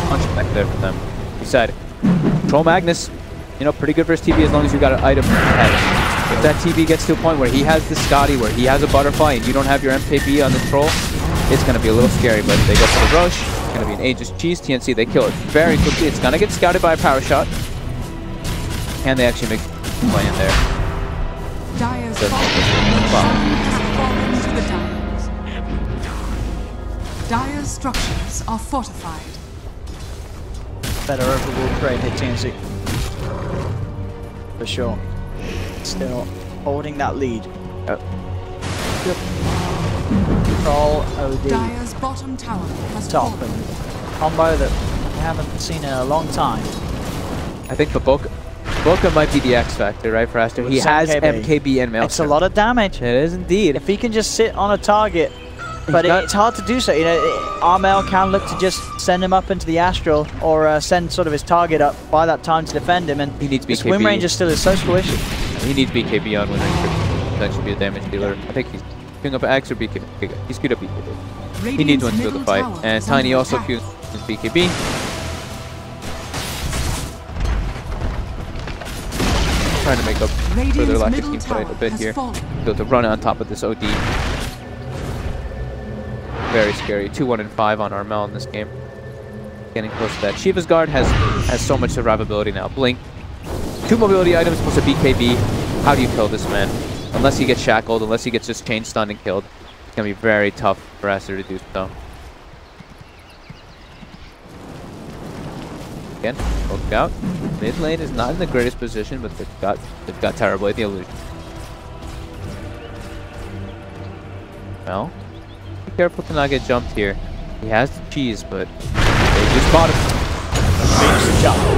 [SPEAKER 2] punch back there for them. You said, Troll Magnus, you know, pretty good versus TB as long as you got an item ahead. If that TB gets to a point where he has the Scotty, where he has a butterfly, and you don't have your MKB on the Troll, it's going to be a little scary. But if they go for the Roche, it's going to be an Aegis Cheese. TNC, they kill it very quickly. It's going to get scouted by a power shot. And they actually make a play in there.
[SPEAKER 1] Dire's fallen to the Dire. Dire's structures are fortified.
[SPEAKER 3] Better overall trade hit TNC. For sure. Still holding that lead. Good. Control OD.
[SPEAKER 1] Dire's bottom tower has
[SPEAKER 3] Top
[SPEAKER 1] fallen.
[SPEAKER 3] and combo that we haven't seen in a long time.
[SPEAKER 2] I think Boca might be the X factor, right, for Aster? He has MKB and Maelstrom.
[SPEAKER 3] It's a lot of damage.
[SPEAKER 2] It is indeed.
[SPEAKER 3] If he can just sit on a target, but it's hard to do so. You know, Armel can look to just send him up into the Astral or send sort of his target up by that time to defend him. And
[SPEAKER 2] he needs
[SPEAKER 3] this
[SPEAKER 2] BKB.
[SPEAKER 3] Wind Ranger still is so squishy.
[SPEAKER 2] He needs BKB on Wind Ranger to actually be a damage dealer. I think he's queuing up X or BKB. He's queued up BKB. He needs one to do the fight. And Tiny also queues his BKB. Trying to make up for their lack of team fight a bit here. So to run on top of this OD. Very scary. 2-1 and 5 on Armel in this game. Getting close to that. Shiva's Guard has so much survivability now. Blink. 2 mobility items plus a BKB. How do you kill this man? Unless he gets shackled, unless he gets just chain stunned and killed. It's going to be very tough for Aster to do so. Again, poked out. Mid lane is not in the greatest position, but they've got Terrorblade, the illusion. Well, be careful to not get jumped here. He has the cheese, but they just bought him.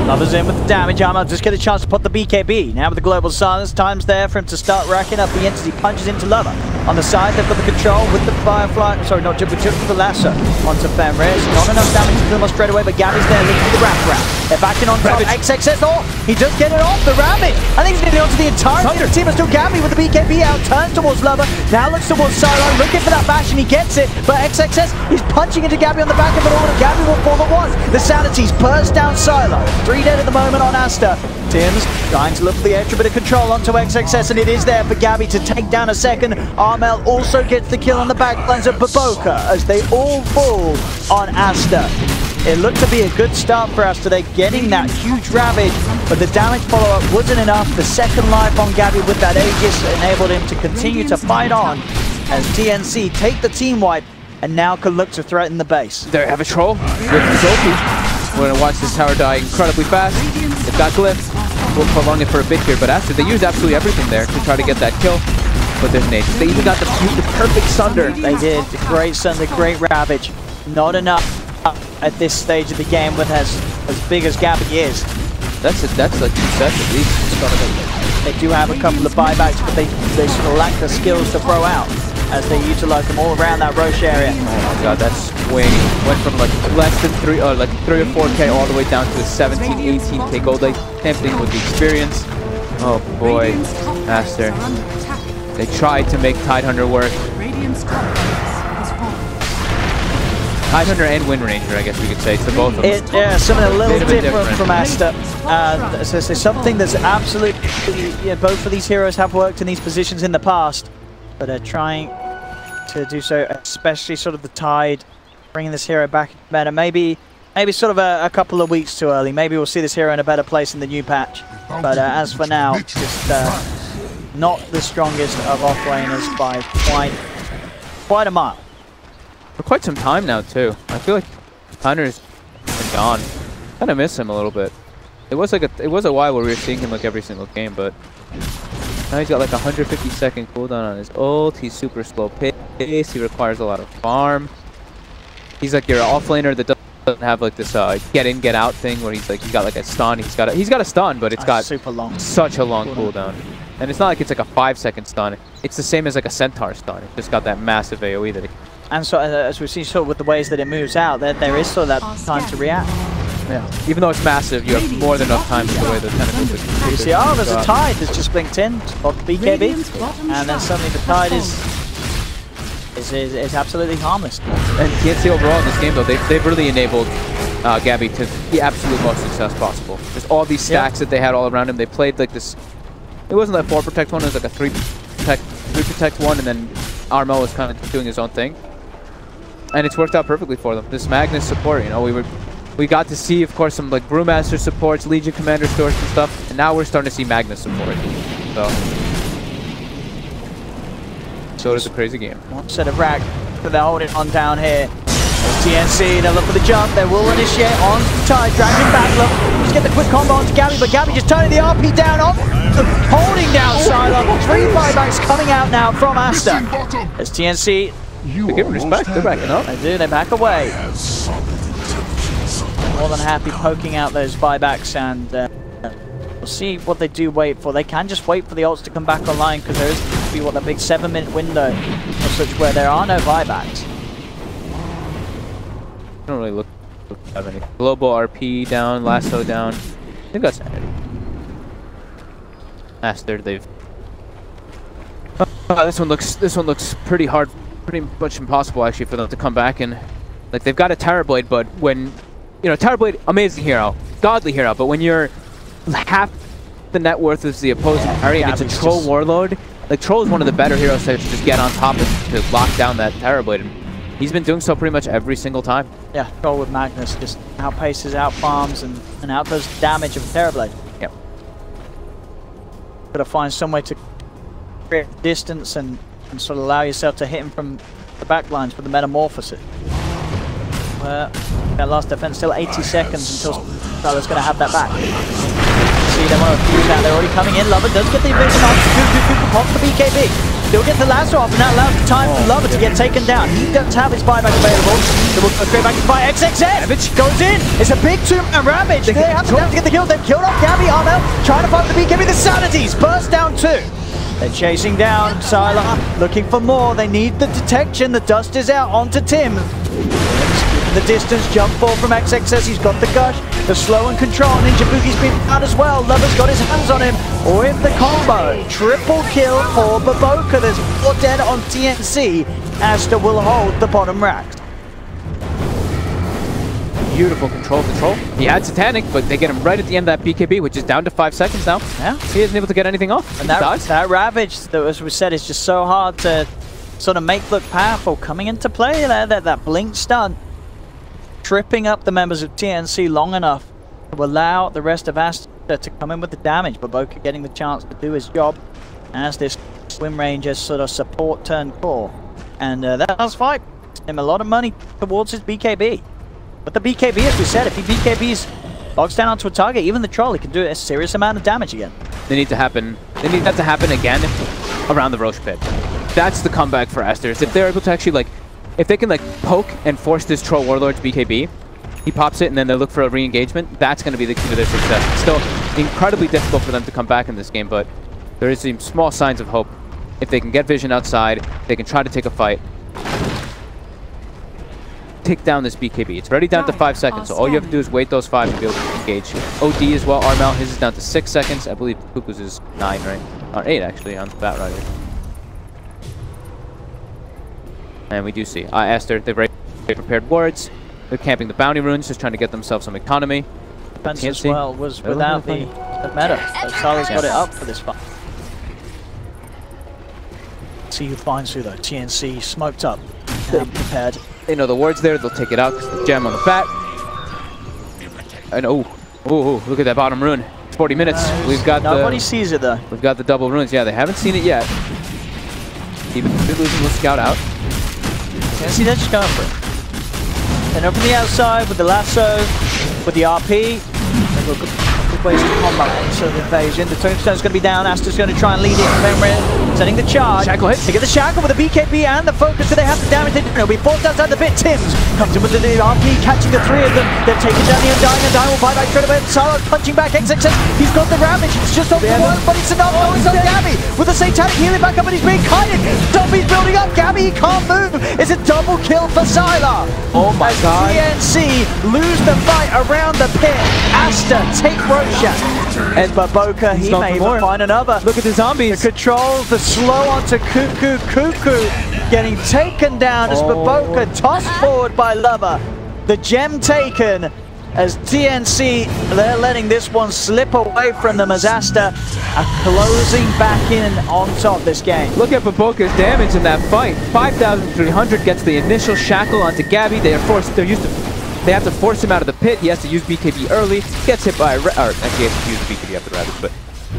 [SPEAKER 3] Lover's in with the damage. Armel just get a chance to put the BKB. Now with the global silence, time's there for him to start racking up the entity. Punches into Lover. On the side, they've got the control with the Firefly. Sorry, not just with the lasso onto Fenris. Not enough damage to kill him straight away, but Gabby's there looking for the wraparound. They're backing on top. XXS. Oh, he does get it off the Rabbit. I think he's getting onto the entire team. It's still Gabby with the BKB out. Turns towards Lover. Now looks towards Silo. Looking for that bash, and he gets it. But XXS, he's punching into Gabby on the back of it all, and Gabby will fall at once. The Sanity's burst down Silo. 3 dead at the moment on Aster. Tim's trying to look for the extra bit of control onto XXS, and it is there for Gabby to take down a second. Armel also gets the kill on the backlines of Baboka as they all fall on Aster. It looked to be a good start for Aster. They're getting that huge ravage, but the damage follow-up wasn't enough. The second life on Gabby with that Aegis enabled him to continue to fight on as TNC take the team wipe and now can look to threaten the base.
[SPEAKER 2] They have a troll with his ulti. We're going to watch this tower die incredibly fast. They've got Glyph. We'll prolong it for a bit here, but Aster, they used absolutely everything there to try to get that kill. But there's Nate. They even got the perfect Sunder.
[SPEAKER 3] They did. Great Sunder, great Ravage. Not enough at this stage of the game with as big as Gabby is.
[SPEAKER 2] That's like 2 sets at least.
[SPEAKER 3] They do have a couple of buybacks, but they sort of lack the skills to throw out as they utilize them all around that Roche area.
[SPEAKER 2] Oh my god, that swing went from like less than 3 or 4k all the way down to 17, 18k gold. Like, same thing with the experience. Oh boy, Aster. They tried to make Tidehunter work. Tidehunter and Wind Ranger, I guess we could say, to both of them.
[SPEAKER 3] Yeah, something a little different from Aster. So something that's absolutely, both of these heroes have worked in these positions in the past, but are trying to do so, especially sort of the Tide, bringing this hero back better. Maybe sort of a couple of weeks too early. Maybe we'll see this hero in a better place in the new patch. But as for now, just not the strongest of offlaners by quite a mile.
[SPEAKER 2] For quite some time now too. I feel like Hunter's been gone. Kind of miss him a little bit. It was a while where we were seeing him like every single game, but now he's got like 150-second cooldown on his ult. He's super slow pace. He requires a lot of farm. He's like your offlaner that doesn't have like this get in get out thing where he's got like a stun. He's got a stun, but it's got
[SPEAKER 3] super long,
[SPEAKER 2] such a long cooldown. And it's not like it's like a 5-second stun. It's the same as like a Centaur stun. It's just got that massive AoE that it.
[SPEAKER 3] And so as we've seen sort of with the ways that it moves out, there is sort of that time to react.
[SPEAKER 2] Yeah. Even though it's massive, you have more than enough time with the way the tentacles are.
[SPEAKER 3] You see, oh, there's a Tide that's just blinked in, spot the BKB, and then suddenly the Tide is is absolutely harmless.
[SPEAKER 2] And TNC overall in this game, though, they've really enabled Gabby to the absolute most success possible. Just all these stacks that they had all around him. They played like this. It wasn't like 4 protect one. It was like a 3 protect one, and then Armel was kind of doing his own thing. And it's worked out perfectly for them. This Magnus support, you know, we got to see, of course, some like Brewmaster supports, Legion Commander stores and stuff, and now we're starting to see Magnus support. So it's a crazy game.
[SPEAKER 3] One set of rack, but they're holding on down here. TNC, they'll look for the jump, they will initiate on Tide, dragging back, look, just get the quick combo onto Gabby, but Gabby just turning the RP down on, holding down Silo. 3 buybacks coming out now from Aster. As TNC,
[SPEAKER 2] they give respect, they're backing up.
[SPEAKER 3] They do, they back away. More than happy poking out those buybacks, and we'll see what they do wait for. They can just wait for the ults to come back online, because there is going to be, what, that big 7-minute window or such where there are no buybacks.
[SPEAKER 2] Don't really look have any. Global RP down, lasso down. They've got sanity. Aster, they've. This one looks pretty hard, pretty much impossible actually for them to come back, and like they've got a Terrorblade, but when Terrorblade, amazing hero, godly hero, but when you're half the net worth is the opposing party and it's a Troll Warlord, like Troll is one of the better heroes to just get on top of to lock down that Terrorblade. And he's been doing so pretty much every single time.
[SPEAKER 3] Yeah, Troll with Magnus just outpaces, outfarms, and outdoes the damage of Terrorblade.
[SPEAKER 2] Yep.
[SPEAKER 3] Gotta find some way to create distance and sort of allow yourself to hit him from the back lines with the Metamorphosis. That last defense, still 80 seconds until Solo's gonna have that back. See, they want to fuse that, they're already coming in. Lover does get the evasion on, pops the BKB. They'll get the lasso off, and that allows the time for Lover to get taken down. He does have his buyback available. They will go straight back to buy XXS. Ravage goes in. It's a big 2-man Ravage. They have to get the kill. They've killed off Gabby. Armel trying to find the BKB. The Sanities burst down 2. They're chasing down Sylar, looking for more. They need the detection. The dust is out onto Tim. The distance, jump ball from XXS, he's got the gush, the slow and control, Ninja Boogie's been out as well, Lover's got his hands on him, with the combo, triple kill for Baboka, there's 4 dead on TNC, Aster will hold the bottom racks.
[SPEAKER 2] Beautiful control. He had Satanic, but they get him right at the end of that BKB, which is down to 5 seconds now.
[SPEAKER 3] Yeah.
[SPEAKER 2] He isn't able to get anything off.
[SPEAKER 3] And that Ravage, that as we said, is just so hard to sort of make look powerful, coming into play there, that blink stun. Tripping up the members of TNC long enough to allow the rest of Aster to come in with the damage. Baboka getting the chance to do his job as this Swim Ranger sort of support turn core. And that does fight him a lot of money towards his BKB. But the BKB, as we said, if he BKBs bogs down onto a target, even the Troll, he can do a serious amount of damage again.
[SPEAKER 2] They need that to happen again around the Roche Pit. That's the comeback for Aster. If they're able to actually like, if they can like poke and force this Troll Warlord's BKB, he pops it and then they look for a re-engagement, that's going to be the key to their success. It's still incredibly difficult for them to come back in this game, but there is some small signs of hope. If they can get vision outside, they can try to take a fight. Take down this BKB. It's already down to 5 seconds, so all you have to do is wait those 5 to be able to engage. OD as well, Armel, his is down to 6 seconds. I believe Kuku's is 9, right? Or 8 actually on the Bat Rider. And we do see Aster, they've already prepared wards. They're camping the bounty runes, just trying to get themselves some economy.
[SPEAKER 3] Defense as well was without the meta. So Sally's got it up for this fight. See who finds who though. TNC smoked up and prepared.
[SPEAKER 2] They know the ward's there, they'll take it out because the gem on the bat. And look at that bottom rune. It's 40 minutes. We've got
[SPEAKER 3] nobody sees it though.
[SPEAKER 2] We've got the double runes. Yeah, they haven't seen it yet. Even losing will scout out.
[SPEAKER 3] TNC, they're just going for it. And up from the outside with the lasso, with the RP. Good ways to combat so the invasion. The tombstone's going to be down. Aster's going to try and lead it. Setting the charge.
[SPEAKER 2] Shackle hit.
[SPEAKER 3] They get the shackle with the BKB and the focus. Do they have the damage? They'll be forced outside the bit. Tim's comes in with the RP, catching the 3 of them. They've taken down the Undying. Undying will buy back straight away. Solo's punching back. XXS. He's got the Ravage. It's just off the one, but it's enough. Oh, it's on Gabby with the Satanic healing back up, and he's being kited. Zombie's building up. Gabby, he can't move. It's a double kill for Sylar.
[SPEAKER 2] Oh my god.
[SPEAKER 3] TNC lose the fight around the pit. Aster take Roshan. And Baboka, he may even find another.
[SPEAKER 2] Look at the zombies.
[SPEAKER 3] The controls, the slow onto Cuckoo. Cuckoo getting taken down as Baboka tossed forward by Lover. The gem taken as TNC, they're letting this one slip away from them as Aster are closing back in on top this game.
[SPEAKER 2] Look at Baboka's damage in that fight. 5,300 gets the initial shackle onto Gabby. They have to force him out of the pit. He has to use BKB early. Gets hit by actually he has to use the BKB after Ravage, but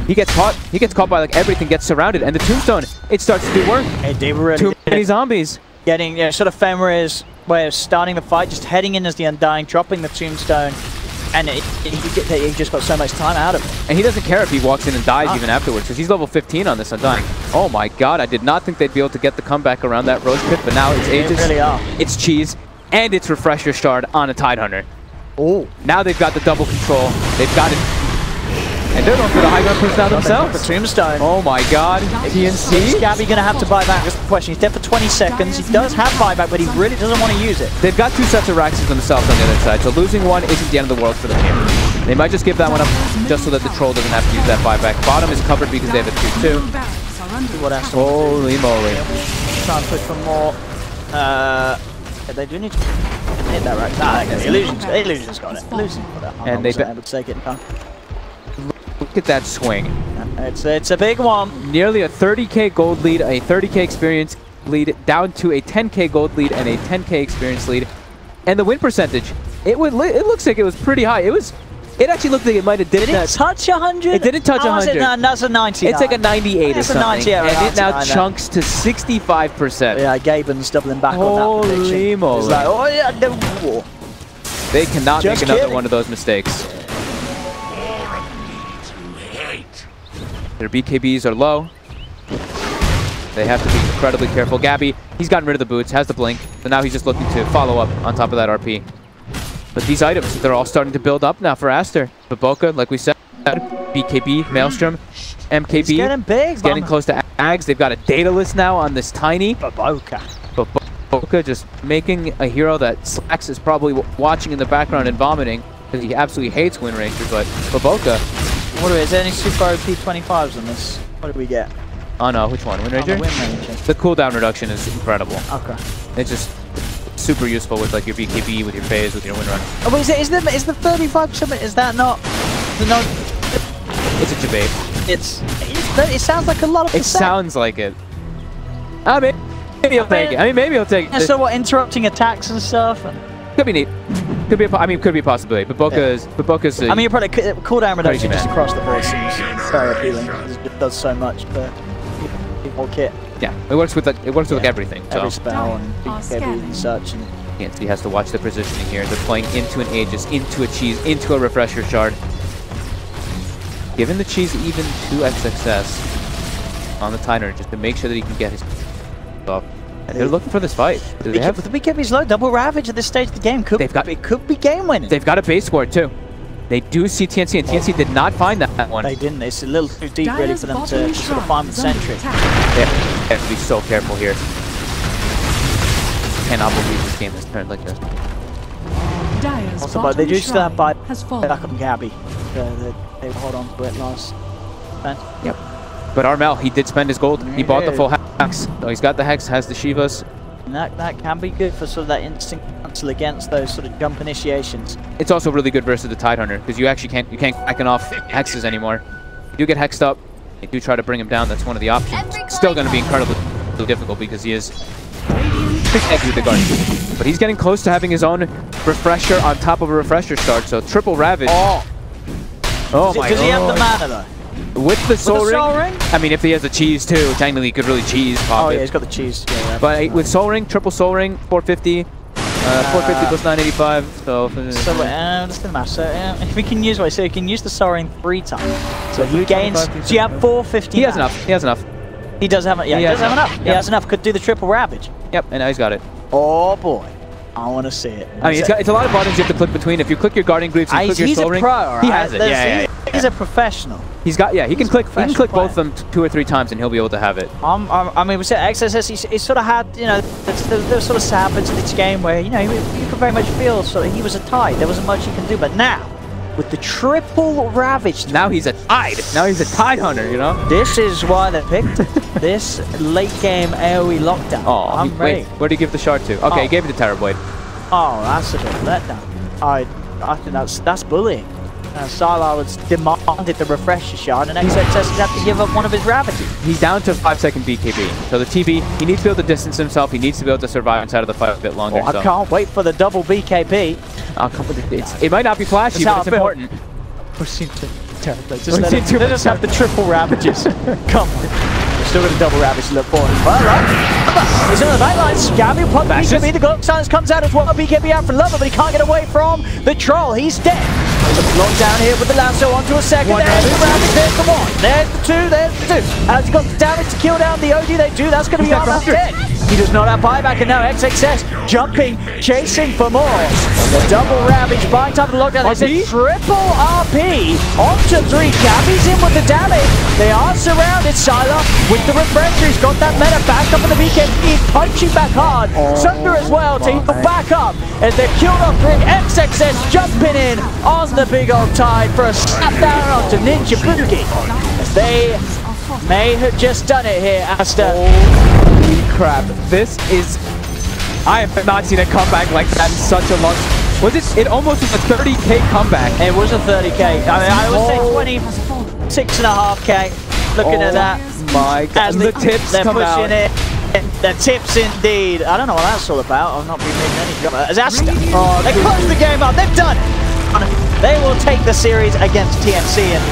[SPEAKER 2] he gets caught. He gets caught by like everything, gets surrounded, and the tombstone, it starts to do work.
[SPEAKER 3] Hey, they were
[SPEAKER 2] Too many zombies.
[SPEAKER 3] Getting sort of Fenrir's way of starting the fight, just heading in as the Undying, dropping the tombstone, and he just got so much time out of it.
[SPEAKER 2] And he doesn't care if he walks in and dies even afterwards, because he's level 15 on this Undying. Oh my god, I did not think they'd be able to get the comeback around that Rose Pit, but now it's Aegis,
[SPEAKER 3] they really are.
[SPEAKER 2] It's Cheese, and it's Refresher Shard on a Tidehunter.
[SPEAKER 3] Oh.
[SPEAKER 2] Now they've got the double control, they've got it. And they're going for the high ground push now themselves.
[SPEAKER 3] The tombstone.
[SPEAKER 2] Oh my god. TNC.
[SPEAKER 3] Is Gabby going to have to buy back? That's the question. He's dead for 20 seconds. He does have buyback, but he really doesn't want to use it.
[SPEAKER 2] They've got 2 sets of Raxes themselves on the other side, so losing one isn't the end of the world for them here. They might just give that one up just so that the troll doesn't have to use that buyback. Bottom is covered because they have a 2-2.
[SPEAKER 3] What else?
[SPEAKER 2] Holy moly.
[SPEAKER 3] Try and push for more. They do need to hit that right. Nah, Illusion's got it. Illusion's got it.
[SPEAKER 2] And they
[SPEAKER 3] able to take it.
[SPEAKER 2] Look at that swing.
[SPEAKER 3] It's a big one.
[SPEAKER 2] Nearly a 30k gold lead, a 30k experience lead, down to a 10k gold lead and a 10k experience lead. And the win percentage, it looks like it was pretty high. It actually looked like it might have dipped.
[SPEAKER 3] Did it touch 100?
[SPEAKER 2] It didn't touch 100.
[SPEAKER 3] No, that's a 90.
[SPEAKER 2] It's like a 98 or something. 90, yeah, and it now chunks to 65%.
[SPEAKER 3] Yeah, Gaben's doubling back on that prediction.
[SPEAKER 2] Holy moly.
[SPEAKER 3] It's like, oh yeah, no.
[SPEAKER 2] They cannot make another one of those mistakes. Their BKBs are low. They have to be incredibly careful. Gabby, he's gotten rid of the boots, has the blink, so now he's just looking to follow up on top of that RP. But these items, they're all starting to build up now for Aster. Baboka, like we said, BKB, Maelstrom, MKB.
[SPEAKER 3] It's getting big.
[SPEAKER 2] It's getting close to Ags. They've got a Daedalus now on this tiny. Baboka just making a hero that Slacks is probably watching in the background and vomiting because he absolutely hates Wind Ranger, but Baboka.
[SPEAKER 3] Is there any super OP 25s on this? What do we get?
[SPEAKER 2] Oh no, which one? Wind Ranger?
[SPEAKER 3] Wind Ranger.
[SPEAKER 2] The cooldown reduction is incredible.
[SPEAKER 3] Okay.
[SPEAKER 2] It's just super useful with like your BKB, with your phase, with your Wind Run.
[SPEAKER 3] Oh, but is the 35%? Is that not?
[SPEAKER 2] It's a debate.
[SPEAKER 3] It sounds like a lot of.
[SPEAKER 2] It sounds like it. Maybe he'll take it. I mean, maybe he'll take it.
[SPEAKER 3] Yeah, so what? Interrupting attacks and stuff.
[SPEAKER 2] Could be neat. Could be could be a possibility. Baboka's.
[SPEAKER 3] I mean, you're probably cooldown reduction just across the board seems very appealing. It does so much for whole kit.
[SPEAKER 2] Yeah, it works with like everything.
[SPEAKER 3] Every spell and BKB and such. And
[SPEAKER 2] TNC has to watch the positioning here. They're playing into an Aegis, into a Cheese, into a Refresher Shard. Giving the Cheese even 2 XXS on the Tyner just to make sure that he can get his off. They're looking for this fight.
[SPEAKER 3] The BKB's low, double Ravage at this stage of the game. It could be game winning.
[SPEAKER 2] They've got a base score too. They do see TNC, and TNC did not find that one.
[SPEAKER 3] They didn't. It's a little too deep really for them to sort of find the sentry.
[SPEAKER 2] They have to be so careful here. Cannot believe this game has turned like this.
[SPEAKER 3] Also, but they do still have back on Gabby. They hold on to it last.
[SPEAKER 2] Yep. But Armel, he did spend his gold. He bought the full Hex. So he's got the Hex, has the Shivas.
[SPEAKER 3] And that can be good for sort of that instant cancel against those sort of jump initiations.
[SPEAKER 2] It's also really good versus the Tidehunter because you actually can't cracking off Hexes anymore. You do get Hexed up. You do try to bring him down. That's one of the options. Still going to be incredibly difficult because he is with the Guardian. But he's getting close to having his own Refresher on top of a Refresher start. So triple Ravage. Oh my god.
[SPEAKER 3] Does he have the mana though?
[SPEAKER 2] With the Soul Ring? I mean, if he has the Cheese too, technically he could really cheese pop it.
[SPEAKER 3] Yeah, he's got the cheese. Yeah,
[SPEAKER 2] but with Soul Ring, triple Soul Ring, 450. 450 plus 985. So
[SPEAKER 3] that's the math. So if we can use so you can use the Soul Ring 3 times. So he gains. Do you have 450?
[SPEAKER 2] He has enough. He has enough.
[SPEAKER 3] He does have. Yeah, he does have enough. He has enough. Could do the triple Ravage.
[SPEAKER 2] Yep, and now he's got it.
[SPEAKER 3] Oh boy. I want to see it.
[SPEAKER 2] I mean, it's a lot of buttons you have to click between. If you click your Guardian Greaves and click your Soul Ring, he has it.
[SPEAKER 3] He's He's a professional.
[SPEAKER 2] He's got, yeah, he can click both of them 2 or 3 times and he'll be able to have it.
[SPEAKER 3] I mean, we said XSS, he sort of had, you know, there's sort of sad bits in this game where, you know, you could very much feel sort of he was a tide. There wasn't much he can do, but now, with the triple Ravage.
[SPEAKER 2] Now he's a tide. Now he's a tide hunter, you know?
[SPEAKER 3] This is why they picked this late game AoE lockdown.
[SPEAKER 2] Oh, I'm ready. Where did he give the shard to? Okay, he gave it to Terrorblade. Oh,
[SPEAKER 3] that's a bit letdown. I think that's bullying. Sylar was demanded the refresher shard, and XXS has to give up one of his Ravages.
[SPEAKER 2] He's down to 5-second BKB. So the TB, he needs to be able to distance himself. He needs to be able to survive inside of the fight a bit longer.
[SPEAKER 3] I can't wait for the double BKB.
[SPEAKER 2] It might not be flashy, but it's important.
[SPEAKER 3] We're seeing too terrible. Just let us have the triple Ravages. Come on. We're still got a double Ravage to look for. Well, he's on the back lines. Gabby pop BKB. The Glock silence comes out as well. BKB out for Lover, but he can't get away from the troll. He's dead. There's a block down here with the lasso onto a second. There's the Ravage. There's the one. There's the two. There's the two. Has he got the damage to kill down the OG? They do. That's going to be almost dead. He does not have buyback, and now XXS jumping, chasing for more. The double Ravage, buying time for the lockdown. There's a triple RP onto 3. Gabby's in with the damage. They are surrounded. Sylar with the refresher. He's got that meta back up in the BKB. He's punching back hard. Sunder as well to heal back up. As they're killed off 3. XXS jumping in on the big old tide for a slap down onto Ninja Boogie. As they may have just done it here, Aster.
[SPEAKER 2] Holy crap. This is... I have not seen a comeback like that in such a long... Was it? It almost was a 30k comeback.
[SPEAKER 3] It was a 30k. I mean, I would say 26.5k. Looking at that.
[SPEAKER 2] My God. The tips
[SPEAKER 3] they're
[SPEAKER 2] come
[SPEAKER 3] pushing
[SPEAKER 2] out.
[SPEAKER 3] it. The tips indeed. I don't know what that's all about. I've not been making any drama. As Aster. They closed the game up. They've done it. They will take the series against TNC. And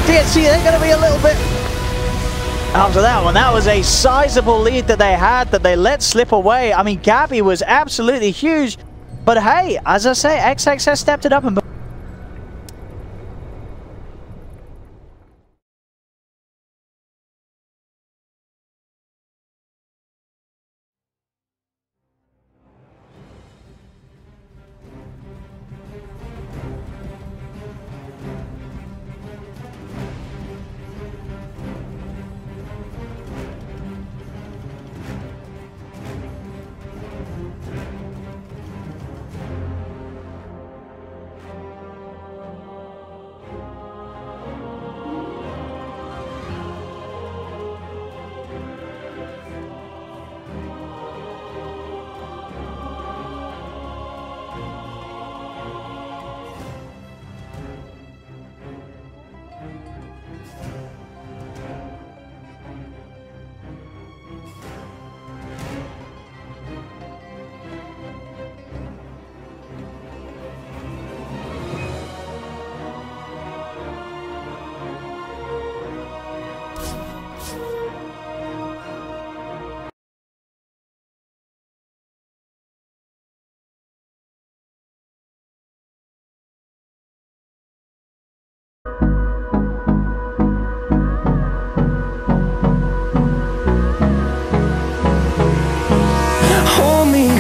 [SPEAKER 3] TNC, they're going to be a little bit... After that one, that was a sizable lead that they had that they let slip away. I mean, Gabby was absolutely huge. But hey, as I say, XXS stepped it up and...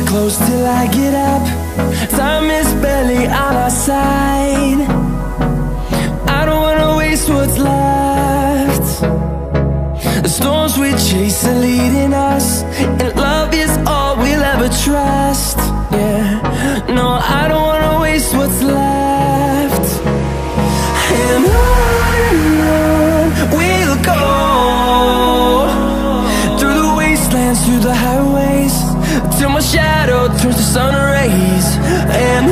[SPEAKER 5] Close till I get up. Time is barely on our side. I don't wanna waste what's left. The storms we chase are leading us, and love is all we'll ever trust. Yeah, no, I don't wanna waste what's left. And on we'll go, through the wastelands, through the highways, till my shadow turns to sun rays. And